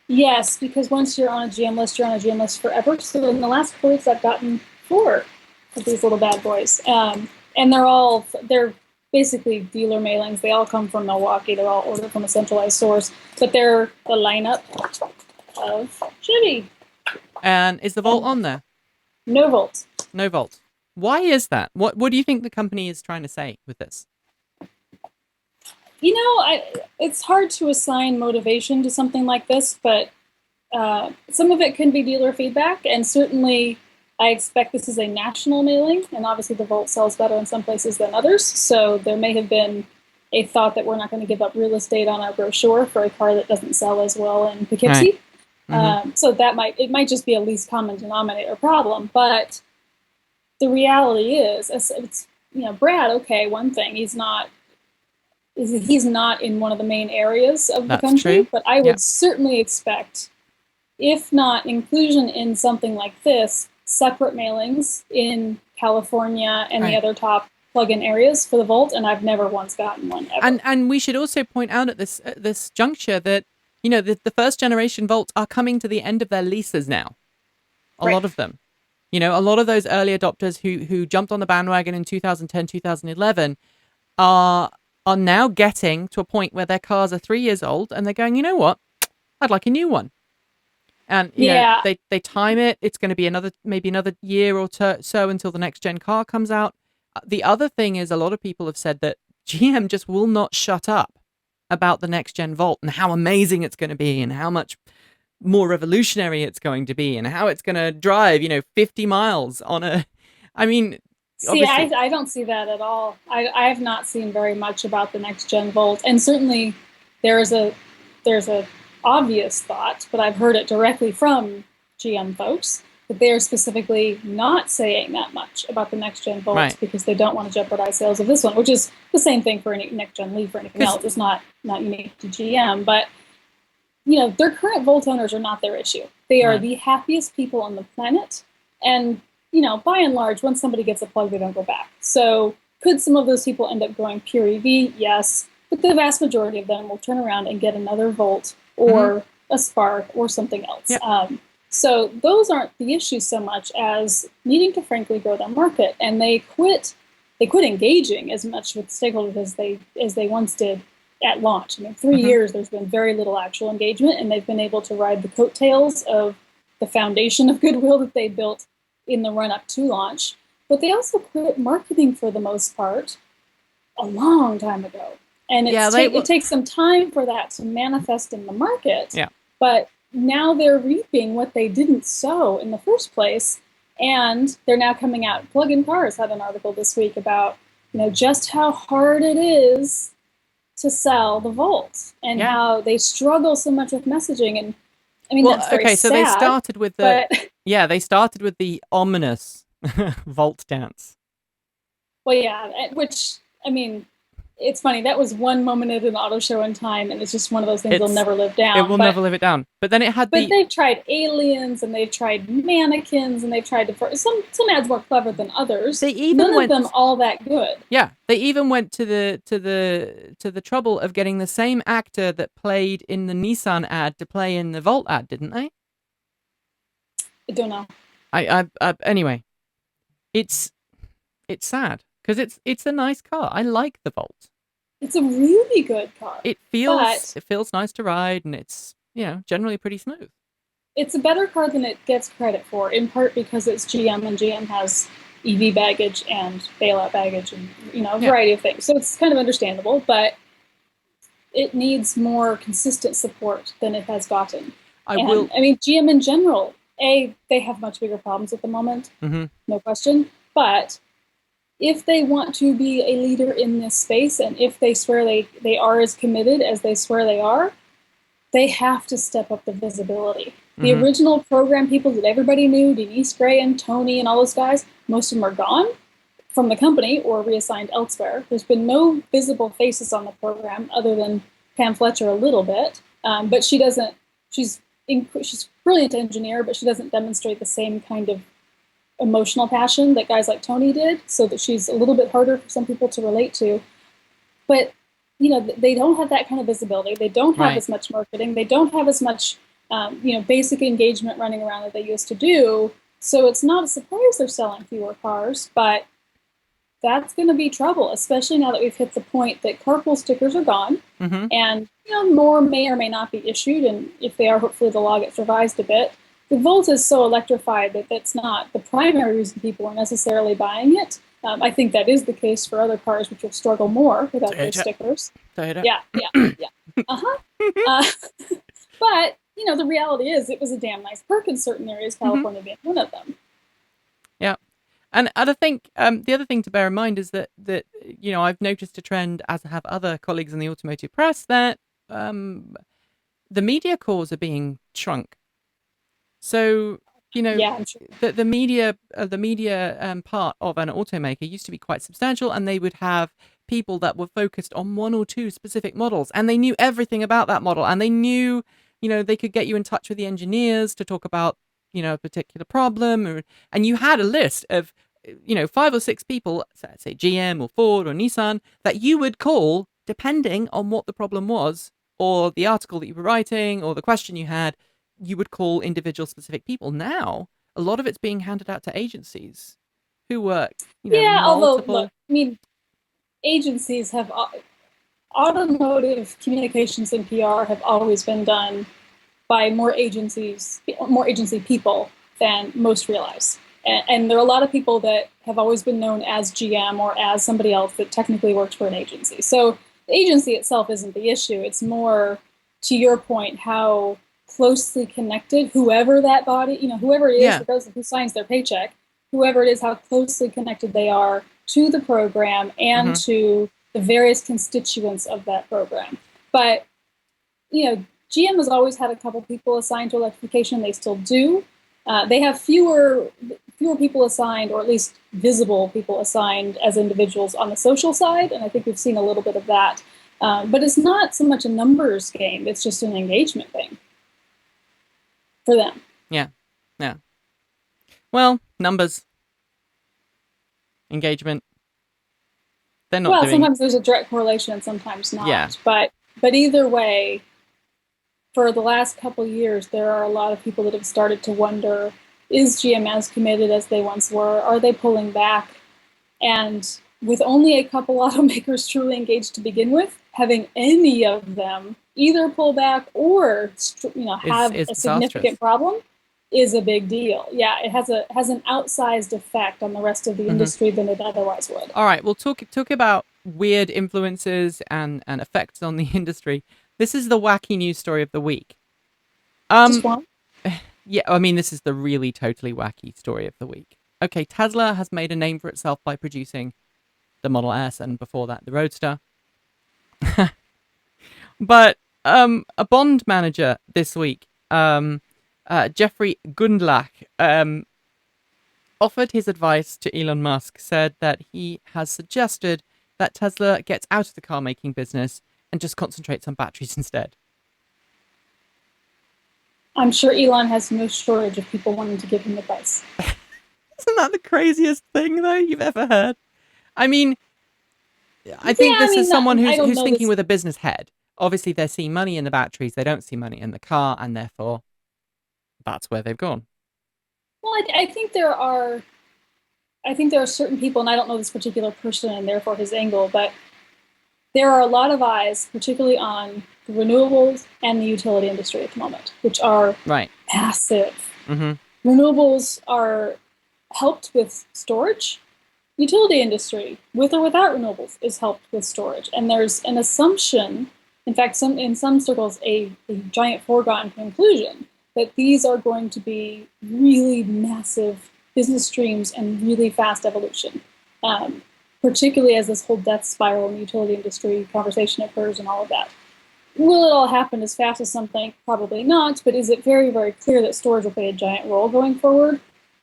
Yes, because once you're on a GM list, you're on a GM list forever. So in the last couple weeks, I've gotten 4 of these little bad boys. And they're basically dealer mailings. They all come from Milwaukee. They're all ordered from a centralized source. But they're the lineup of Chevy. And is the Volt on there? No Volt. No Volt. Why is that? What do you think the company is trying to say with this? It's hard to assign motivation to something like this, but some of it can be dealer feedback, and certainly I expect this is a national mailing, and obviously the Volt sells better in some places than others, so there may have been a thought that we're not going to give up real estate on our brochure for a car that doesn't sell as well in Poughkeepsie. Right. So it might just be a least common denominator problem, but the reality is, it's Brad. Okay, one thing, he's not in one of the main areas of the country, but I would certainly expect, if not inclusion in something like this, separate mailings in California and the other top plug-in areas for the Volt, and I've never once gotten one ever. And we should also point out at this juncture that the first generation Volts are coming to the end of their leases now. A lot of them. A lot of those early adopters who jumped on the bandwagon in 2010, 2011 are now getting to a point where their cars are 3 years old and they're going, you know what? I'd like a new one. And they time it. It's going to be maybe another year or so until the next gen car comes out. The other thing is, a lot of people have said that GM just will not shut up about the next gen Volt and how amazing it's going to be and how much more revolutionary it's going to be and how it's going to drive, 50 miles on a. I mean, see, I don't see that at all. I have not seen very much about the next gen Volt, and certainly there's a obvious thought, but I've heard it directly from GM folks that they are specifically not saying that much about the next gen Volt because they don't want to jeopardize sales of this one, which is the same thing for any next gen Leaf or anything else. It's not unique to GM, but their current Volt owners are not their issue. They are the happiest people on the planet, and by and large, once somebody gets a plug, they don't go back. So could some of those people end up going pure EV? Yes. But the vast majority of them will turn around and get another Volt or a Spark or something else. Yep. So those aren't the issues so much as needing to frankly grow their market. And they quit engaging as much with stakeholders as they once did at launch. I mean, 3 years, there's been very little actual engagement, and they've been able to ride the coattails of the foundation of goodwill that they built in the run-up to launch. But they also quit marketing for the most part a long time ago. And it takes some time for that to manifest in the market. Yeah. But now they're reaping what they didn't sow in the first place. And they're now coming out. Plug-in Cars had an article this week about just how hard it is to sell the Volt and how they struggle so much with messaging. And I mean, that's very sad. So they started with the ominous Volt dance. Well, yeah, which, I mean, it's funny. That was one moment at an auto show in time, and it's just one of those things they'll never live down. It will never live it down. But then it had But they've tried aliens, and they've tried mannequins, and they've tried some ads more clever than others. None of them all that good. Yeah, they even went to the trouble of getting the same actor that played in the Nissan ad to play in the Volt ad, didn't they? I don't know. Anyway, it's sad because it's a nice car. I like the Volt. It's a really good car. It feels nice to ride, and it's generally pretty smooth. It's a better car than it gets credit for, in part because it's GM, and GM has EV baggage and bailout baggage and a variety of things. So it's kind of understandable, but it needs more consistent support than it has gotten. I mean, GM in general, they have much bigger problems at the moment, no question. But if they want to be a leader in this space, and if they swear they are as committed as they swear they are, they have to step up the visibility. The original program people that everybody knew, Denise Gray and Tony and all those guys, most of them are gone from the company or reassigned elsewhere. There's been no visible faces on the program other than Pam Fletcher a little bit, but she's brilliant engineer, but she doesn't demonstrate the same kind of emotional passion that guys like Tony did, so that she's a little bit harder for some people to relate to. But they don't have that kind of visibility. They don't have as much marketing. They don't have as much basic engagement running around that they used to do. So it's not a surprise they're selling fewer cars, but that's going to be trouble, especially now that we've hit the point that carpool stickers are gone, and more may or may not be issued, and if they are, hopefully the law gets revised a bit. The Volt is so electrified that that's not the primary reason people are necessarily buying it. I think that is the case for other cars, which will struggle more without those stickers. Yeah. But the reality is, it was a damn nice perk in certain areas, California being one of them. Yeah. And I think the other thing to bear in mind is that I've noticed a trend, as have other colleagues in the automotive press, that the media cores are being shrunk. So I'm sure. the media part of an automaker used to be quite substantial, and they would have people that were focused on one or two specific models, and they knew everything about that model, and they knew they could get you in touch with the engineers to talk about a particular problem, and you had a list of 5 or 6 people, say GM or Ford or Nissan, that you would call depending on what the problem was, or the article that you were writing, or the question you had. You would call individual specific people. Now, a lot of it's being handed out to agencies who work, although, look, I mean, agencies have, automotive communications and PR have always been done by more agency people than most realize. And there are a lot of people that have always been known as GM or as somebody else that technically works for an agency. So the agency itself isn't the issue. It's more, to your point, how closely connected whoever that body, whoever it is who signs their paycheck, whoever it is, how closely connected they are to the program and to the various constituents of that program. But, GM has always had a couple people assigned to electrification. They still do. They have fewer people assigned, or at least visible people assigned as individuals on the social side, and I think we've seen a little bit of that. But it's not so much a numbers game; it's just an engagement thing for them. Yeah. Well, numbers, engagement. They're not doing. Sometimes there's a direct correlation, and sometimes not. Yeah. But either way, for the last couple of years, there are a lot of people that have started to wonder: is GM as committed as they once were? Are they pulling back? And with only a couple automakers truly engaged to begin with, having any of them either pull back or have a significant problem is a big deal. Yeah, it has an outsized effect on the rest of the industry than it otherwise would. All right, we'll talk about weird influences and effects on the industry. This is the wacky news story of the week. Just one? Yeah, I mean, this is the really totally wacky story of the week. Okay, Tesla has made a name for itself by producing the Model S and before that the Roadster. But a bond manager this week, Jeffrey Gundlach, offered his advice to Elon Musk, said that he has suggested that Tesla gets out of the car making business and just concentrates on batteries instead. I'm sure Elon has no shortage of people wanting to give him advice. Isn't that the craziest thing, though, you've ever heard? I mean, I think this is someone who's thinking with a business head. Obviously, they see money in the batteries. They don't see money in the car, and therefore, that's where they've gone. Well, I think there are certain people, and I don't know this particular person and therefore his angle, but there are a lot of eyes, particularly on the renewables and the utility industry at the moment, which are massive. Renewables are helped with storage. Utility industry, with or without renewables, is helped with storage. And there's an assumption, in fact, in some circles, a giant foregone conclusion that these are going to be really massive business streams and really fast evolution, particularly as this whole death spiral in the utility industry conversation occurs and all of that. Will it all happen as fast as some think? Probably not, but is it very, very clear that storage will play a giant role going forward?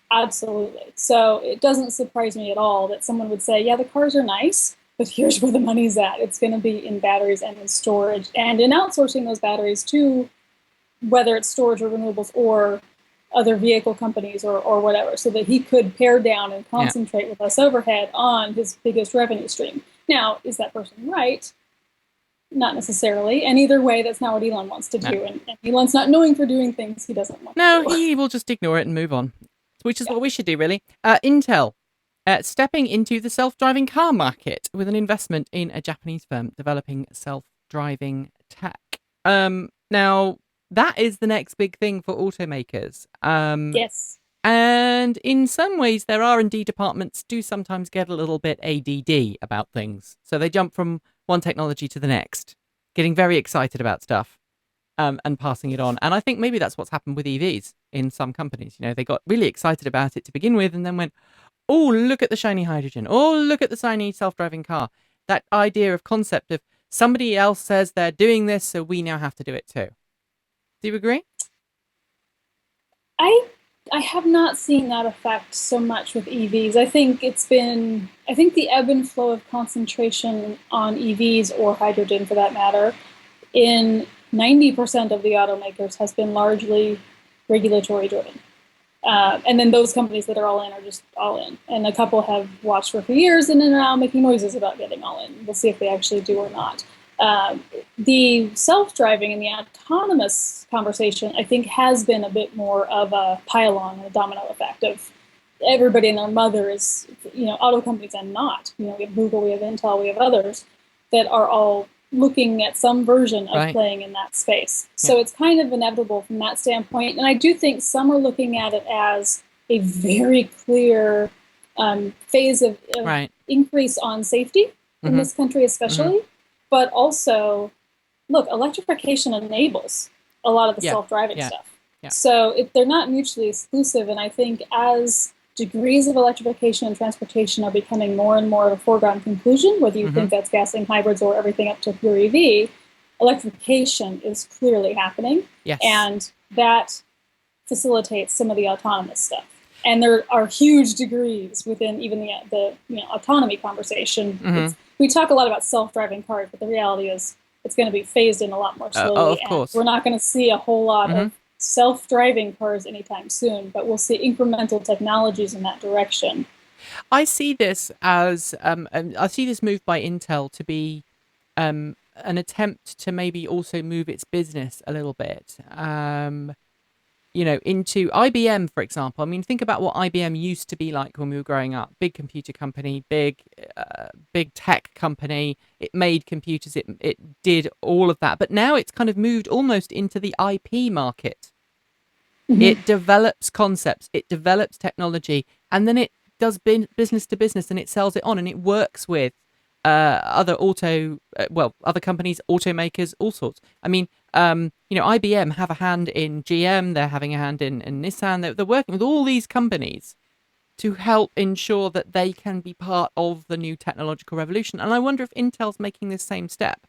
Absolutely. So it doesn't surprise me at all that someone would say, yeah, the cars are nice, but here's where the money's at. It's going to be in batteries and in storage and in outsourcing those batteries to whether it's storage or renewables or other vehicle companies or whatever, so that he could pare down and concentrate with less overhead on his biggest revenue stream. Now, is that person right? Not necessarily. And either way, that's not what Elon wants to do. And Elon's not known for doing things he doesn't want to do. No, he will just ignore it and move on, which is what we should do, really. Intel stepping into the self-driving car market with an investment in a Japanese firm developing self-driving tech. Now, that is the next big thing for automakers. Yes. And in some ways, their R&D departments do sometimes get a little bit ADD about things. So they jump from one technology to the next, getting very excited about stuff and passing it on. And I think maybe that's what's happened with EVs in some companies. They got really excited about it to begin with and then went, oh, look at the shiny hydrogen. Oh, look at the shiny self-driving car. That idea of concept of somebody else says they're doing this, so we now have to do it too. Do you agree? I have not seen that effect so much with EVs. I think the ebb and flow of concentration on EVs or hydrogen for that matter in 90% of the automakers has been largely regulatory driven. And then those companies that are all in are just all in. And a couple have watched for a few years and are now making noises about getting all in. We'll see if they actually do or not. The self-driving and the autonomous conversation, I think, has been a bit more of a pile-on, a domino effect of everybody and their mother is, auto companies and not. We have Google, we have Intel, we have others that are all looking at some version of playing in that space. So it's kind of inevitable from that standpoint. And I do think some are looking at it as a very clear phase of increase on safety in this country especially. but also, look, electrification enables a lot of the Yeah, self-driving yeah, stuff. yeah. So they're not mutually exclusive. And I think as degrees of electrification and transportation are becoming more and more of a foregone conclusion, whether you Mm-hmm. think that's gasoline hybrids or everything up to pure EV, electrification is clearly happening. Yes. And that facilitates some of the autonomous stuff. And there are huge degrees within even the autonomy conversation. Mm-hmm. We talk a lot about self-driving cars, but the reality is it's going to be phased in a lot more Oh, slowly, of and course. we're not going to see a whole lot Mm-hmm. of self-driving cars anytime soon. But we'll see incremental technologies in that direction. I see this as I see this move by Intel to be an attempt to maybe also move its business a little bit. Into IBM, for example. I mean, think about what IBM used to be like when we were growing up. Big computer company, big tech company. It made computers. It did all of that. But now it's kind of moved almost into the IP market. Mm-hmm. It develops concepts, it develops technology, and then it does business to business, and it sells it on, and it works with other companies, automakers, all sorts. I mean, IBM have a hand in GM, they're having a hand in Nissan. They're working with all these companies to help ensure that they can be part of the new technological revolution. And I wonder if Intel's making this same step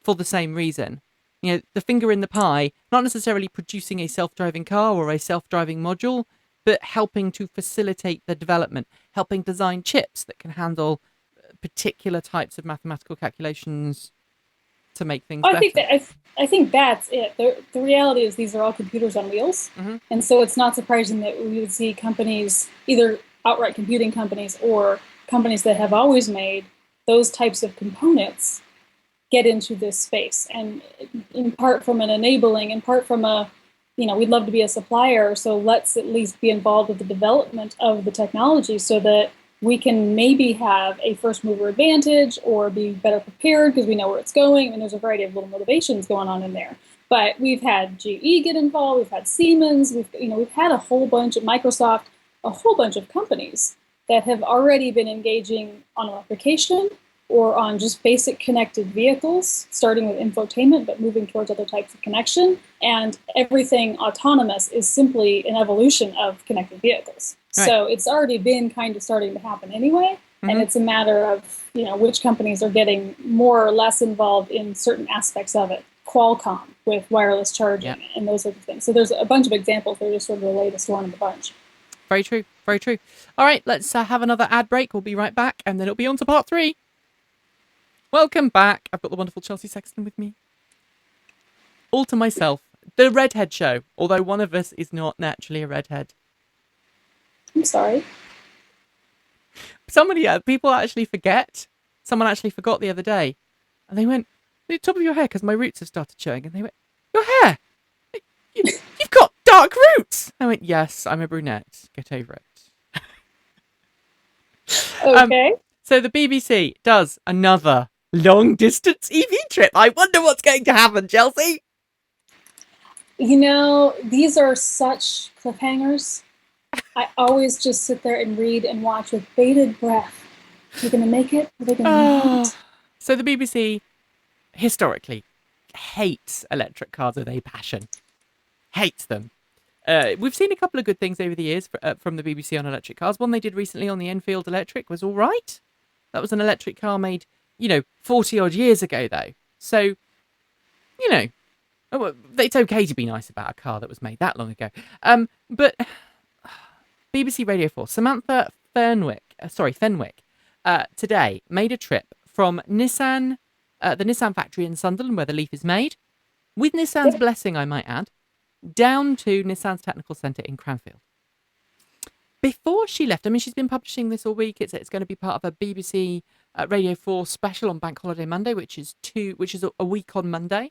for the same reason. The finger in the pie, not necessarily producing a self driving car or a self driving module, but helping to facilitate the development, helping design chips that can handle particular types of mathematical calculations to make things I think better. that I think that's it. The reality is these are all computers on wheels, Mm-hmm. and so it's not surprising that we would see companies, either outright computing companies or companies that have always made those types of components, get into this space. And in part from an enabling, in part from we'd love to be a supplier, so let's at least be involved with the development of the technology so that we can maybe have a first mover advantage or be better prepared because we know where it's going. And there's a variety of little motivations going on in there. But we've had GE get involved, we've had Siemens, we've had a whole bunch of Microsoft, a whole bunch of companies that have already been engaging on electrification or on just basic connected vehicles, starting with infotainment, but moving towards other types of connection. And everything autonomous is simply an evolution of connected vehicles. Right. So it's already been kind of starting to happen anyway. And Mm-hmm. it's a matter of, which companies are getting more or less involved in certain aspects of it. Qualcomm with wireless charging Yeah. and those sorts of things. So there's a bunch of examples. They're just sort of the latest one in the bunch. Very true. Very true. All right, let's have another ad break. We'll be right back, and then it'll be on to part 3. Welcome back. I've got the wonderful Chelsea Sexton with me. All to myself. The Redhead Show, although one of us is not naturally a redhead. I'm sorry. People actually forget. Someone actually forgot the other day, and they went, "The top of your hair," because my roots have started showing, and they went, "Your hair, you've got dark roots." I went, "Yes, I'm a brunette. Get over it." um, Okay. so the BBC does another long distance EV trip. I wonder what's going to happen, Chelsea. These are such cliffhangers. I always just sit there and read and watch with bated breath. Are they going to make it? Are they going to Oh, not? so the BBC historically hates electric cars with a passion. Hates them. We've seen a couple of good things over the years from the BBC on electric cars. One they did recently on the Enfield Electric was all right. That was an electric car made, 40 odd years ago, though. So, you know, it's okay to be nice about a car that was made that long ago. But BBC Radio 4, Samantha Fenwick, today made a trip from Nissan, the Nissan factory in Sunderland, where the Leaf is made, with Nissan's Yep. blessing, I might add, down to Nissan's technical centre in Cranfield. Before she left, I mean, she's been publishing this all week. It's going to be part of a BBC Radio 4 special on Bank Holiday Monday, which is a week on Monday,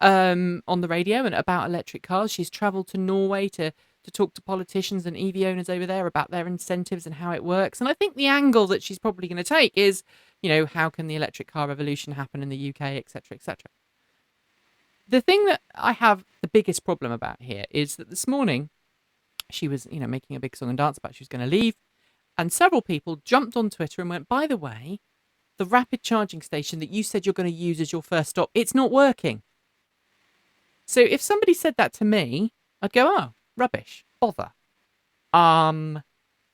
on the radio, and about electric cars. She's travelled to Norway to talk to politicians and EV owners over there about their incentives and how it works. And I think the angle that she's probably going to take is, how can the electric car revolution happen in the UK, etc., etc. The thing that I have the biggest problem about here is that this morning she was, making a big song and dance about she was going to leave. And several people jumped on Twitter and went, by the way, the rapid charging station that you said you're going to use as your first stop, it's not working. So if somebody said that to me, I'd go, oh, rubbish, bother. I'll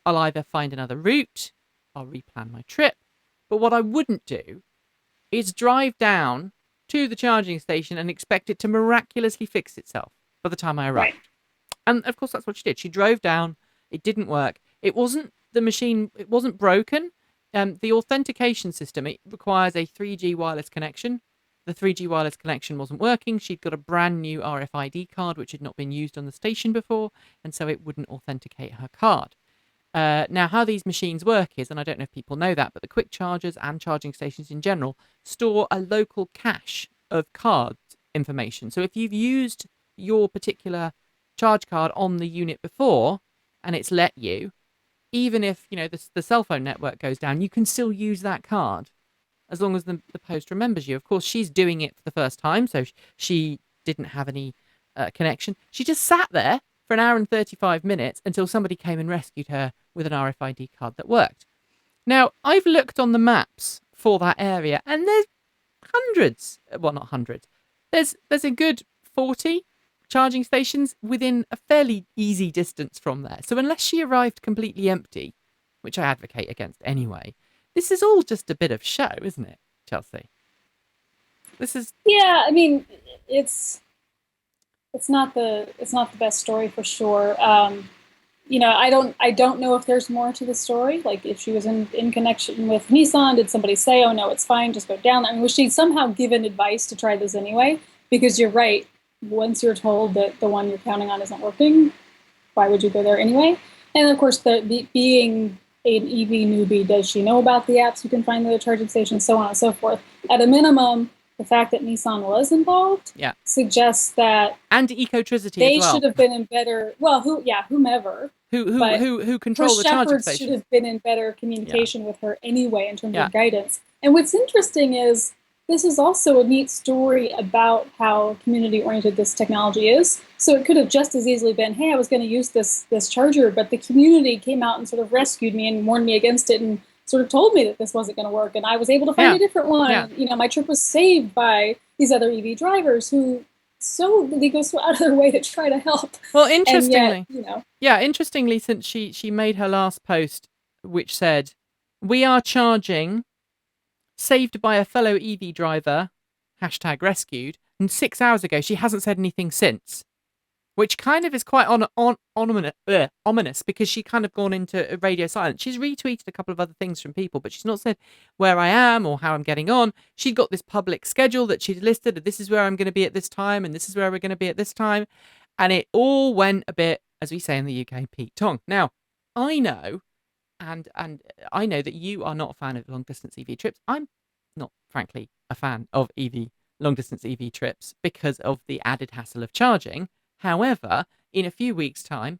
either find another route, I'll replan my trip. But what I wouldn't do is drive down to the charging station and expect it to miraculously fix itself by the time I arrived. Right. And of course, that's what she did. She drove down. It didn't work. It wasn't the machine. It wasn't broken. The authentication system, it requires a 3G wireless connection. The 3G wireless connection wasn't working. She'd got a brand new RFID card, which had not been used on the station before, and so it wouldn't authenticate her card. Now, how these machines work is, and I don't know if people know that, but the quick chargers and charging stations in general store a local cache of card information. So if you've used your particular charge card on the unit before and it's let you, even if the cell phone network goes down, you can still use that card as long as the post remembers you. Of course, she's doing it for the first time, so she didn't have any connection. She just sat there for an hour and 35 minutes until somebody came and rescued her with an RFID card that worked. Now, I've looked on the maps for that area, and there's hundreds, well, not hundreds, there's a good 40 charging stations within a fairly easy distance from there. So unless she arrived completely empty, which I advocate against anyway, this is all just a bit of show, isn't it, Chelsea? This is... Yeah, I mean, it's not the best story for sure. I don't know if there's more to the story. Like, if she was in connection with Nissan, did somebody say, oh no, it's fine, just go down? I mean, was she somehow given advice to try this anyway? Because you're right, once you're told that the one you're counting on isn't working, why would you go there anyway? And of course, being an EV newbie, does she know about the apps you can find at the charging station, so on and so forth? At a minimum, the fact that Nissan was involved suggests that, and Ecotricity they as well, should have been in better. Well, whomever who control the charging station should have been in better communication with her anyway in terms of guidance. And what's interesting is this is also a neat story about how community-oriented this technology is. So it could have just as easily been, hey, I was going to use this charger, but the community came out and sort of rescued me and warned me against it and sort of told me that this wasn't going to work, and I was able to find a different one. Yeah. My trip was saved by these other EV drivers who they go so out of their way to try to help. Well, interestingly, interestingly, since she made her last post, which said, "We are charging, saved by a fellow EV driver, #rescued," and 6 hours ago, she hasn't said anything since. Which kind of is quite ominous, because she kind of gone into radio silence. She's retweeted a couple of other things from people, but she's not said where I am or how I'm getting on. She'd got this public schedule that she'd listed. This is where I'm going to be at this time, and this is where we're going to be at this time. And it all went a bit, as we say in the UK, Pete Tong. Now, I know, and I know that you are not a fan of long-distance EV trips. I'm not, frankly, a fan of long-distance EV trips because of the added hassle of charging. However, in a few weeks' time,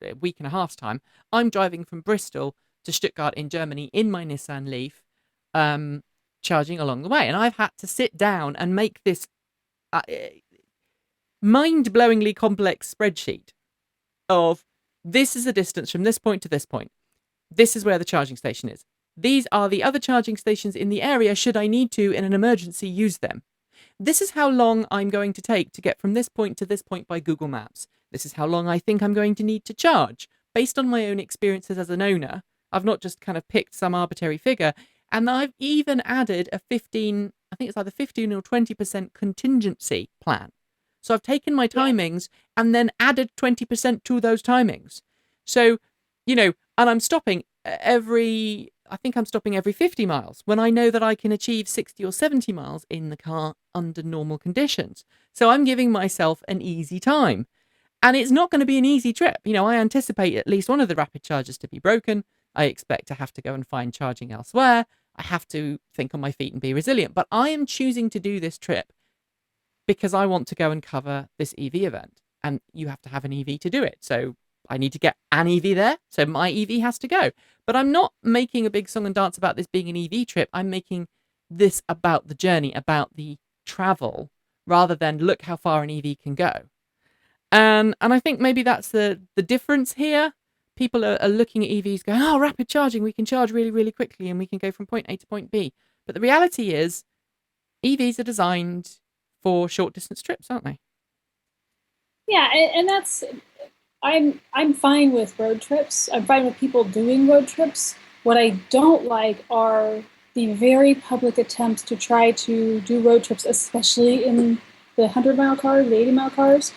a week and a half's time, I'm driving from Bristol to Stuttgart in Germany in my Nissan Leaf, charging along the way. And I've had to sit down and make this mind-blowingly complex spreadsheet of, this is the distance from this point to this point. This is where the charging station is. These are the other charging stations in the area. Should I need to, in an emergency, use them? This is how long I'm going to take to get from this point to this point by Google Maps. This is how long I think I'm going to need to charge. Based on my own experiences as an owner, I've not just kind of picked some arbitrary figure. And I've even added a 15 or 20% contingency plan. So I've taken my timings and then added 20% to those timings. So, and I'm stopping every 50 miles when I know that I can achieve 60 or 70 miles in the car under normal conditions. So I'm giving myself an easy time. And it's not going to be an easy trip. I anticipate at least one of the rapid chargers to be broken. I expect to have to go and find charging elsewhere. I have to think on my feet and be resilient. But I am choosing to do this trip because I want to go and cover this EV event. And you have to have an EV to do it. So I need to get an EV there, so my EV has to go. But I'm not making a big song and dance about this being an EV trip. I'm making this about the journey, about the travel, rather than look how far an EV can go. And I think maybe that's the difference here. People are looking at EVs going, oh, rapid charging, we can charge really, really quickly and we can go from point A to point B. But the reality is, EVs are designed for short distance trips, aren't they? Yeah, and that's I'm fine with road trips. I'm fine with people doing road trips. What I don't like are the very public attempts to try to do road trips, especially in the 100-mile cars, the 80-mile cars,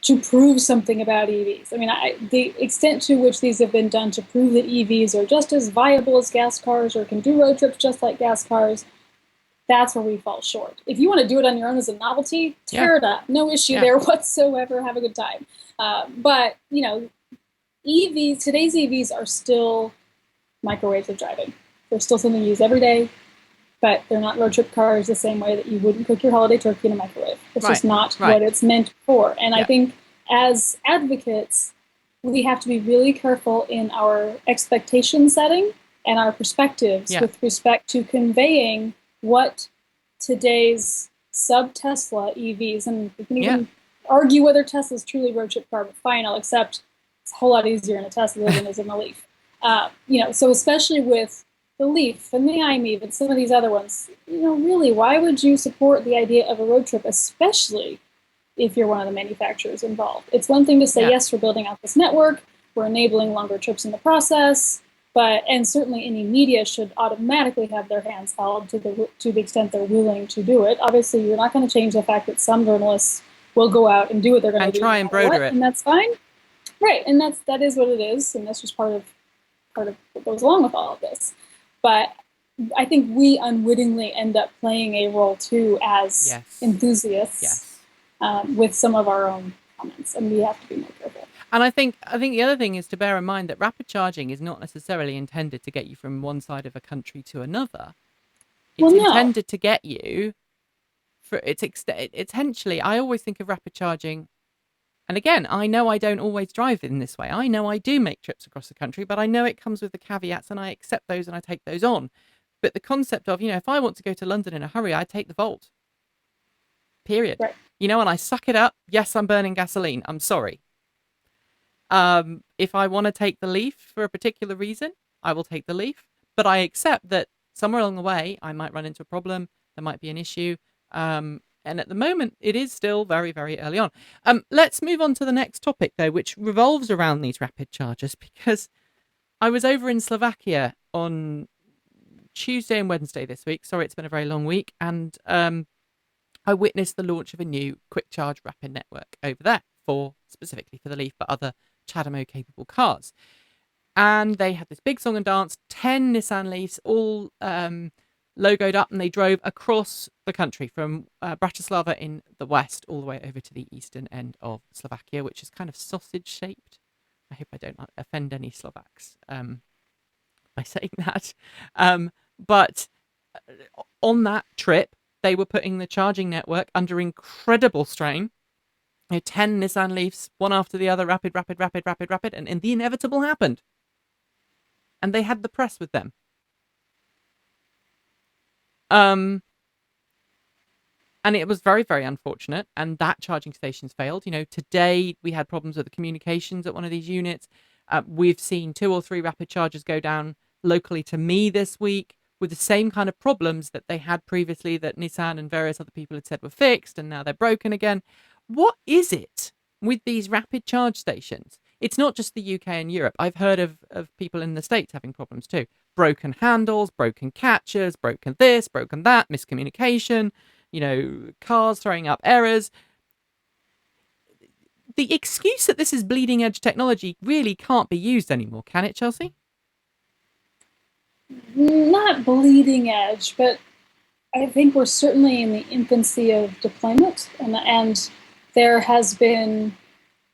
to prove something about EVs. I mean, the extent to which these have been done to prove that EVs are just as viable as gas cars or can do road trips just like gas cars, that's where we fall short. If you want to do it on your own as a novelty, tear it up. No issue there whatsoever. Have a good time. But, you know, EVs, today's EVs are still microwaves of driving. They're still something you use every day, but they're not road trip cars the same way that you wouldn't cook your holiday turkey in a microwave. It's just not what it's meant for. And I think as advocates, we have to be really careful in our expectation setting and our perspectives with respect to conveying what today's sub-Tesla EVs, and we can even argue whether Tesla's truly road trip car, but fine, I'll accept it's a whole lot easier in a Tesla than is in a Leaf. You know, so especially with the Leaf and the iMeave and some of these other ones, you know, really, why would you support the idea of a road trip, especially if you're one of the manufacturers involved? It's one thing to say, yes, we're building out this network, we're enabling longer trips in the process, but, and certainly any media should automatically have their hands held to the extent they're willing to do it. Obviously, you're not going to change the fact that some journalists will go out and do what they're going to do. And try and broader it. And that's fine. Right, and that is what it is, and that's just part of what goes along with all of this. But I think we unwittingly end up playing a role too as enthusiasts with some of our own comments, and we have to be more careful. And I think the other thing is to bear in mind that rapid charging is not necessarily intended to get you from one side of a country to another. It's intended to get you for it's essentially. I always think of rapid charging. And again, I know I don't always drive in this way. I know I do make trips across the country, but I know it comes with the caveats and I accept those and I take those on. But the concept of, you know, if I want to go to London in a hurry, I take the Volt. Period. Right. You know, and I suck it up. Yes, I'm burning gasoline. I'm sorry. If I want to take the Leaf for a particular reason, I will take the Leaf. But I accept that somewhere along the way, I might run into a problem. There might be an issue. And at the moment, it is still very, very early on. Let's move on to the next topic, though, which revolves around these rapid chargers, because I was over in Slovakia on Tuesday and Wednesday this week. Sorry, it's been a very long week. And I witnessed the launch of a new quick charge rapid network over there, specifically for the Leaf, but other CHAdeMO-capable cars. And they had this big song and dance, 10 Nissan Leafs, all logoed up, and they drove across the country from Bratislava in the west all the way over to the eastern end of Slovakia, which is kind of sausage-shaped. I hope I don't offend any Slovaks by saying that. But on that trip, they were putting the charging network under incredible strain. You know, 10 Nissan Leafs, one after the other, rapid, and the inevitable happened. And they had the press with them. And it was very, very unfortunate. And that charging station's failed. You know, today we had problems with the communications at one of these units. We've seen 2 or 3 rapid chargers go down locally to me this week with the same kind of problems that they had previously that Nissan and various other people had said were fixed, and now they're broken again. What is it with these rapid charge stations? It's not just the UK and Europe. I've heard of people in the States having problems too. Broken handles, broken catchers, broken this, broken that, miscommunication, you know, cars throwing up errors. The excuse that this is bleeding edge technology really can't be used anymore, can it, Chelsea? Not bleeding edge, but I think we're certainly in the infancy of deployment, and there has been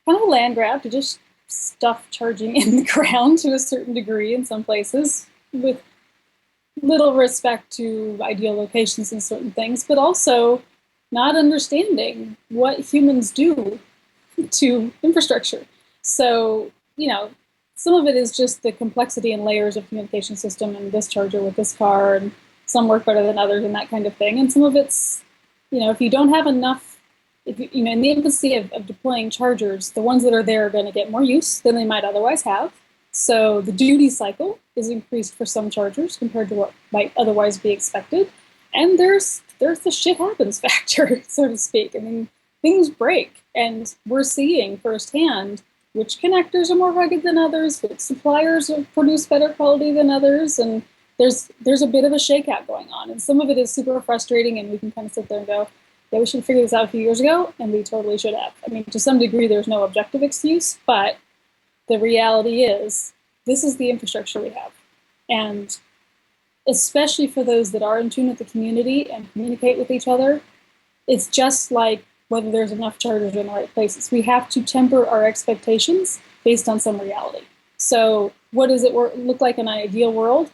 kind of a land grab to just stuff charging in the ground to a certain degree in some places, with little respect to ideal locations and certain things, but also not understanding what humans do to infrastructure. So, you know, some of it is just the complexity and layers of communication system and this charger with this car, and some work better than others and that kind of thing. And some of it's, you know, if you don't have enough, if you know, in the infancy of deploying chargers, the ones that are there are going to get more use than they might otherwise have. So the duty cycle is increased for some chargers compared to what might otherwise be expected. And there's the shit happens factor, so to speak. I mean, things break, and we're seeing firsthand which connectors are more rugged than others, which suppliers produce better quality than others, and there's a bit of a shakeout going on. And some of it is super frustrating, and we can kind of sit there and go, yeah, we should have figured this out a few years ago, and we totally should have. I mean, to some degree, there's no objective excuse, but the reality is this is the infrastructure we have. And especially for those that are in tune with the community and communicate with each other, it's just like whether there's enough chargers in the right places. We have to temper our expectations based on some reality. So what does it look like in an ideal world?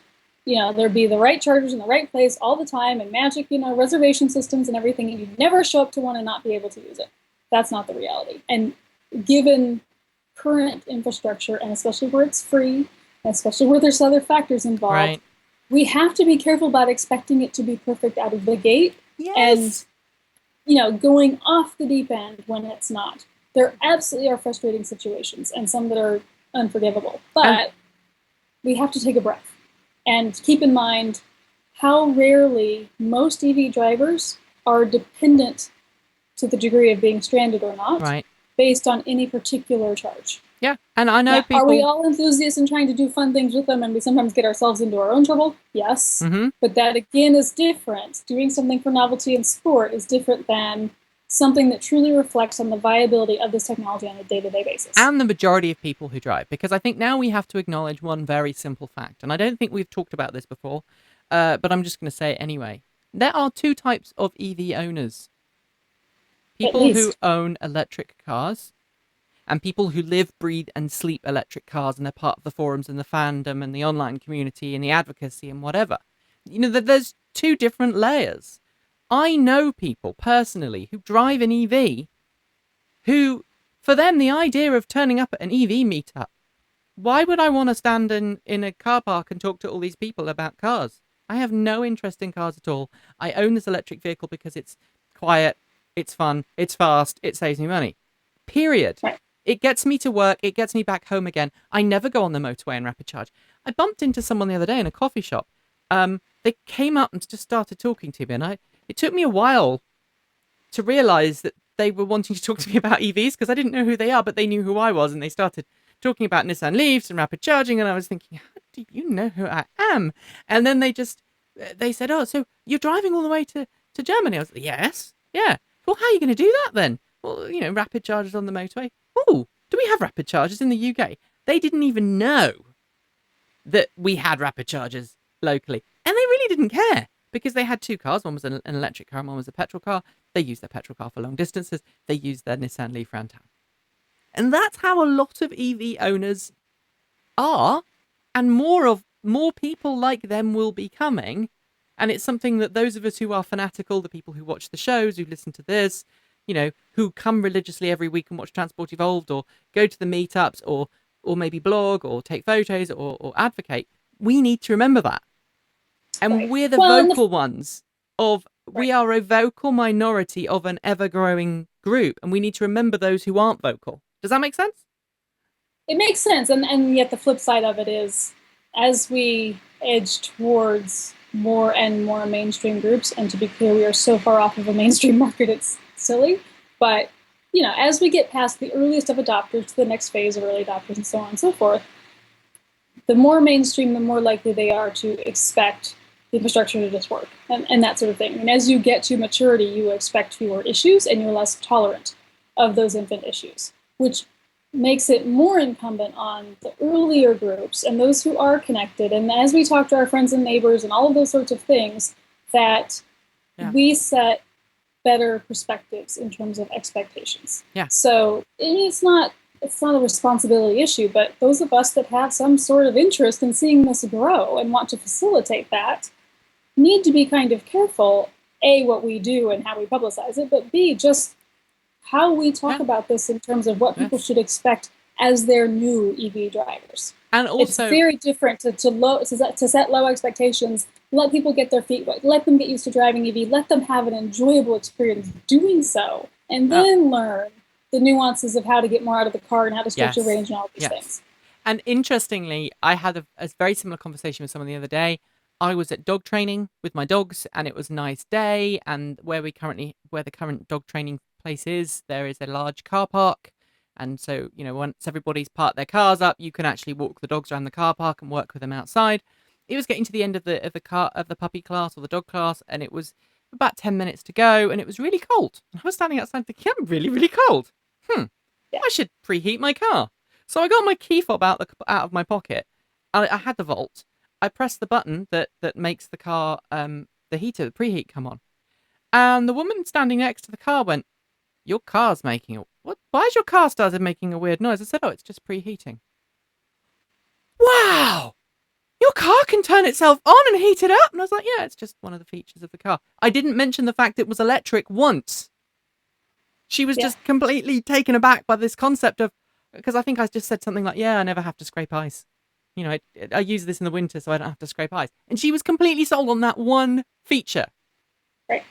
There'd be the right chargers in the right place all the time and magic, reservation systems and everything, and you'd never show up to one and not be able to use it. That's not the reality. And given current infrastructure, and especially where it's free, and especially where there's other factors involved, right. We have to be careful about expecting it to be perfect out of the gate. Yes. And going off the deep end when it's not. There absolutely are frustrating situations, and some that are unforgivable. But we have to take a breath and keep in mind how rarely most EV drivers are dependent to the degree of being stranded or not, right, based on any particular charge. Yeah, and I know people... Are we all enthusiasts and trying to do fun things with them, and we sometimes get ourselves into our own trouble? Yes. Mm-hmm. But that, again, is different. Doing something for novelty and sport is different than something that truly reflects on the viability of this technology on a day-to-day basis. And the majority of people who drive. Because I think now we have to acknowledge one very simple fact, and I don't think we've talked about this before, but I'm just going to say it anyway. There are two types of EV owners. People who own electric cars, and people who live, breathe, and sleep electric cars, and they're part of the forums and the fandom and the online community and the advocacy and whatever. There's two different layers. I know people personally who drive an EV who, for them, the idea of turning up at an EV meetup, why would I want to stand in a car park and talk to all these people about cars? I have no interest in cars at all. I own this electric vehicle because it's quiet, it's fun, it's fast, it saves me money. Period. Right. It gets me to work. It gets me back home again. I never go on the motorway and rapid charge. I bumped into someone the other day in a coffee shop. They came up and just started talking to me, and it took me a while to realise that they were wanting to talk to me about EVs because I didn't know who they are, but they knew who I was, and they started talking about Nissan Leafs and rapid charging, and I was thinking, how do you know who I am? And then they said, oh, so you're driving all the way to Germany? I was like, yes, yeah. Well, how are you going to do that then? Well, rapid chargers on the motorway. Oh, do we have rapid chargers in the UK? They didn't even know that we had rapid chargers locally. And they really didn't care because they had two cars. One was an electric car and one was a petrol car. They used their petrol car for long distances. They used their Nissan Leaf around town. And that's how a lot of EV owners are. And more people like them will be coming. And it's something that those of us who are fanatical, the people who watch the shows, who listen to this, who come religiously every week and watch Transport Evolved or go to the meetups or maybe blog or take photos or advocate, we need to remember that. And right. We're the vocal ones of, right. We are a vocal minority of an ever-growing group, and we need to remember those who aren't vocal. Does that make sense? It makes sense, and yet the flip side of it is, as we edge towards more and more mainstream groups, and to be clear, we are so far off of a mainstream market, it's silly, but as we get past the earliest of adopters to the next phase of early adopters and so on and so forth, the more mainstream, the more likely they are to expect the infrastructure to just work and that sort of thing. And as you get to maturity, you expect fewer issues and you're less tolerant of those infant issues, which makes it more incumbent on the earlier groups and those who are connected. And as we talk to our friends and neighbors and all of those sorts of things, that we set better perspectives in terms of expectations. Yeah. So it's not a responsibility issue, but those of us that have some sort of interest in seeing this grow and want to facilitate that need to be kind of careful, A, what we do and how we publicize it, but B, just how we talk about this in terms of what people should expect as their new EV drivers. And also, it's very different to set low expectations, let people get their feet wet, let them get used to driving EV, let them have an enjoyable experience doing so, and then learn the nuances of how to get more out of the car and how to stretch your range and all these things. And interestingly, I had a very similar conversation with someone the other day. I was at dog training with my dogs, and it was a nice day. And where the current dog training place is, there is a large car park. And so, once everybody's parked their cars up, you can actually walk the dogs around the car park and work with them outside. It was getting to the end of the puppy class or the dog class, and it was about 10 minutes to go, and it was really cold. And I was standing outside thinking, I'm really, really cold. I should preheat my car. So I got my key fob out of my pocket. I had the Volt. I pressed the button that makes the car the heater, the preheat, come on. And the woman standing next to the car went, "Your car's making a what? Why is your car started making a weird noise?" I said, "Oh, it's just preheating." Wow! Your car can turn itself on and heat it up. And I was like, "Yeah, it's just one of the features of the car." I didn't mention the fact it was electric once. She was just completely taken aback by this concept of, because I think I just said something like, "Yeah, I never have to scrape ice. I use this in the winter so I don't have to scrape ice." And she was completely sold on that one feature. Right.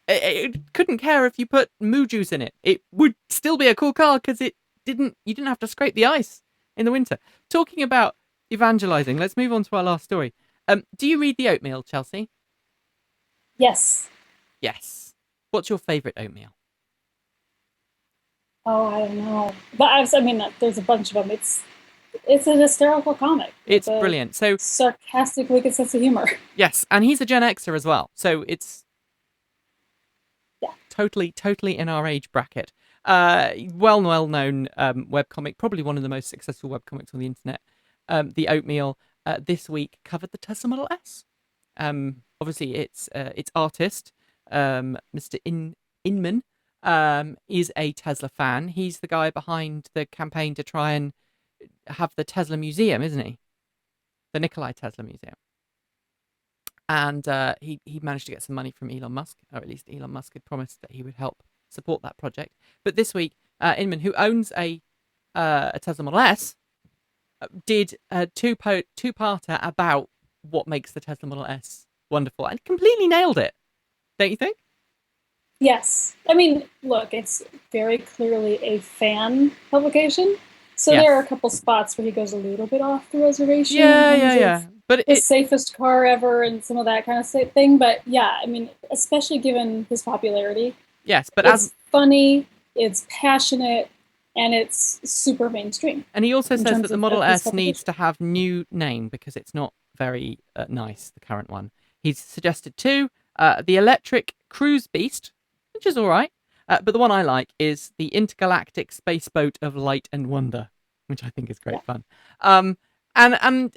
It couldn't care if you put moo juice in it. It would still be a cool car because you didn't have to scrape the ice in the winter. Talking about evangelizing, let's move on to our last story. Do you read the oatmeal, Chelsea? Yes. Yes. What's your favourite oatmeal? Oh, I don't know. But there's a bunch of them. It's an hysterical comic. It's brilliant. So sarcastic, wicked sense of humor. Yes, and he's a Gen Xer as well. So it's totally in our age bracket. Well known webcomic, probably one of the most successful webcomics on the internet. The Oatmeal this week covered the Tesla Model S. Obviously, its artist, Mr. Inman, is a Tesla fan. He's the guy behind the campaign to try and have the Tesla Museum, isn't he? The Nikola Tesla Museum. And he managed to get some money from Elon Musk, or at least Elon Musk had promised that he would help support that project. But this week, Inman, who owns a Tesla Model S, did a two-parter about what makes the Tesla Model S wonderful, and completely nailed it. Don't you think? Yes. I mean, look, it's very clearly a fan publication. So there are a couple spots where he goes a little bit off the reservation. Yeah. But the safest car ever and some of that kind of thing. But yeah, I mean, especially given his popularity. Yes, but it's funny, it's passionate, and it's super mainstream. And he also says that the Model S needs to have new name because it's not very nice, the current one. He's suggested two, the Electric Cruise Beast, which is all right. But the one I like is the Intergalactic Space Boat of Light and Wonder, which I think is great fun. And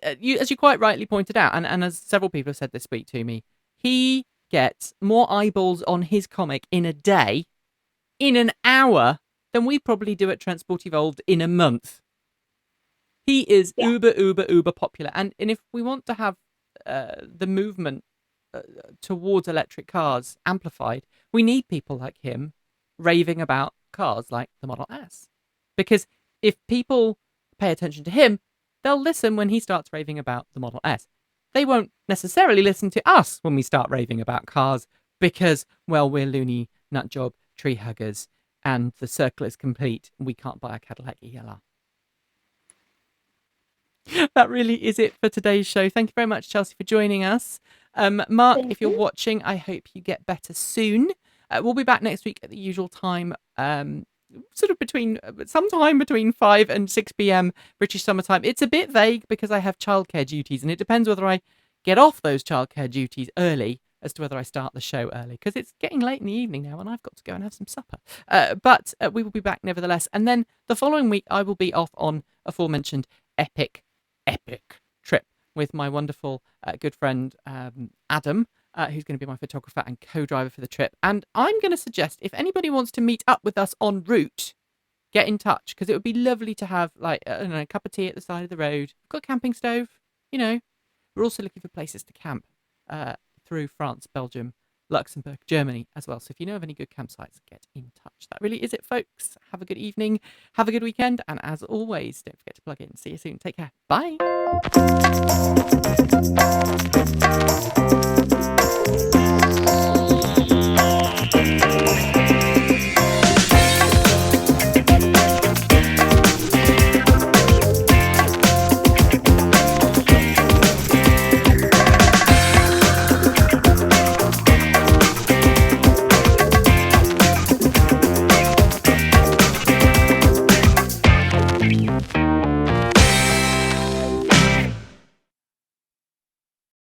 as you quite rightly pointed out, and as several people have said this week to me, he gets more eyeballs on his comic in a day, in an hour, than we probably do at Transport Evolved in a month. He is uber popular. And if we want to have the movement towards electric cars amplified, we need people like him raving about cars like the Model S. Because if people pay attention to him, they'll listen when he starts raving about the Model S. They won't necessarily listen to us when we start raving about cars because, well, we're loony, nutjob, tree huggers, and the circle is complete. We can't buy a Cadillac ELR. That really is it for today's show. Thank you very much, Chelsea, for joining us. Mark, if you're watching, I hope you get better soon. We'll be back next week at the usual time, sort of sometime between 5 and 6 p.m. British summertime. It's a bit vague because I have childcare duties, and it depends whether I get off those childcare duties early as to whether I start the show early, because it's getting late in the evening now and I've got to go and have some supper. But we will be back nevertheless. And then the following week, I will be off on aforementioned epic trip with my wonderful good friend Adam, who's going to be my photographer and co-driver for the trip. And I'm going to suggest, if anybody wants to meet up with us en route, get in touch, because it would be lovely to have a cup of tea at the side of the road. We've got a camping stove, We're also looking for places to camp through France, Belgium, Luxembourg, Germany as well. So if you know of any good campsites, get in touch. That really is it, folks. Have a good evening. Have a good weekend. And as always, don't forget to plug in. See you soon. Take care. Bye.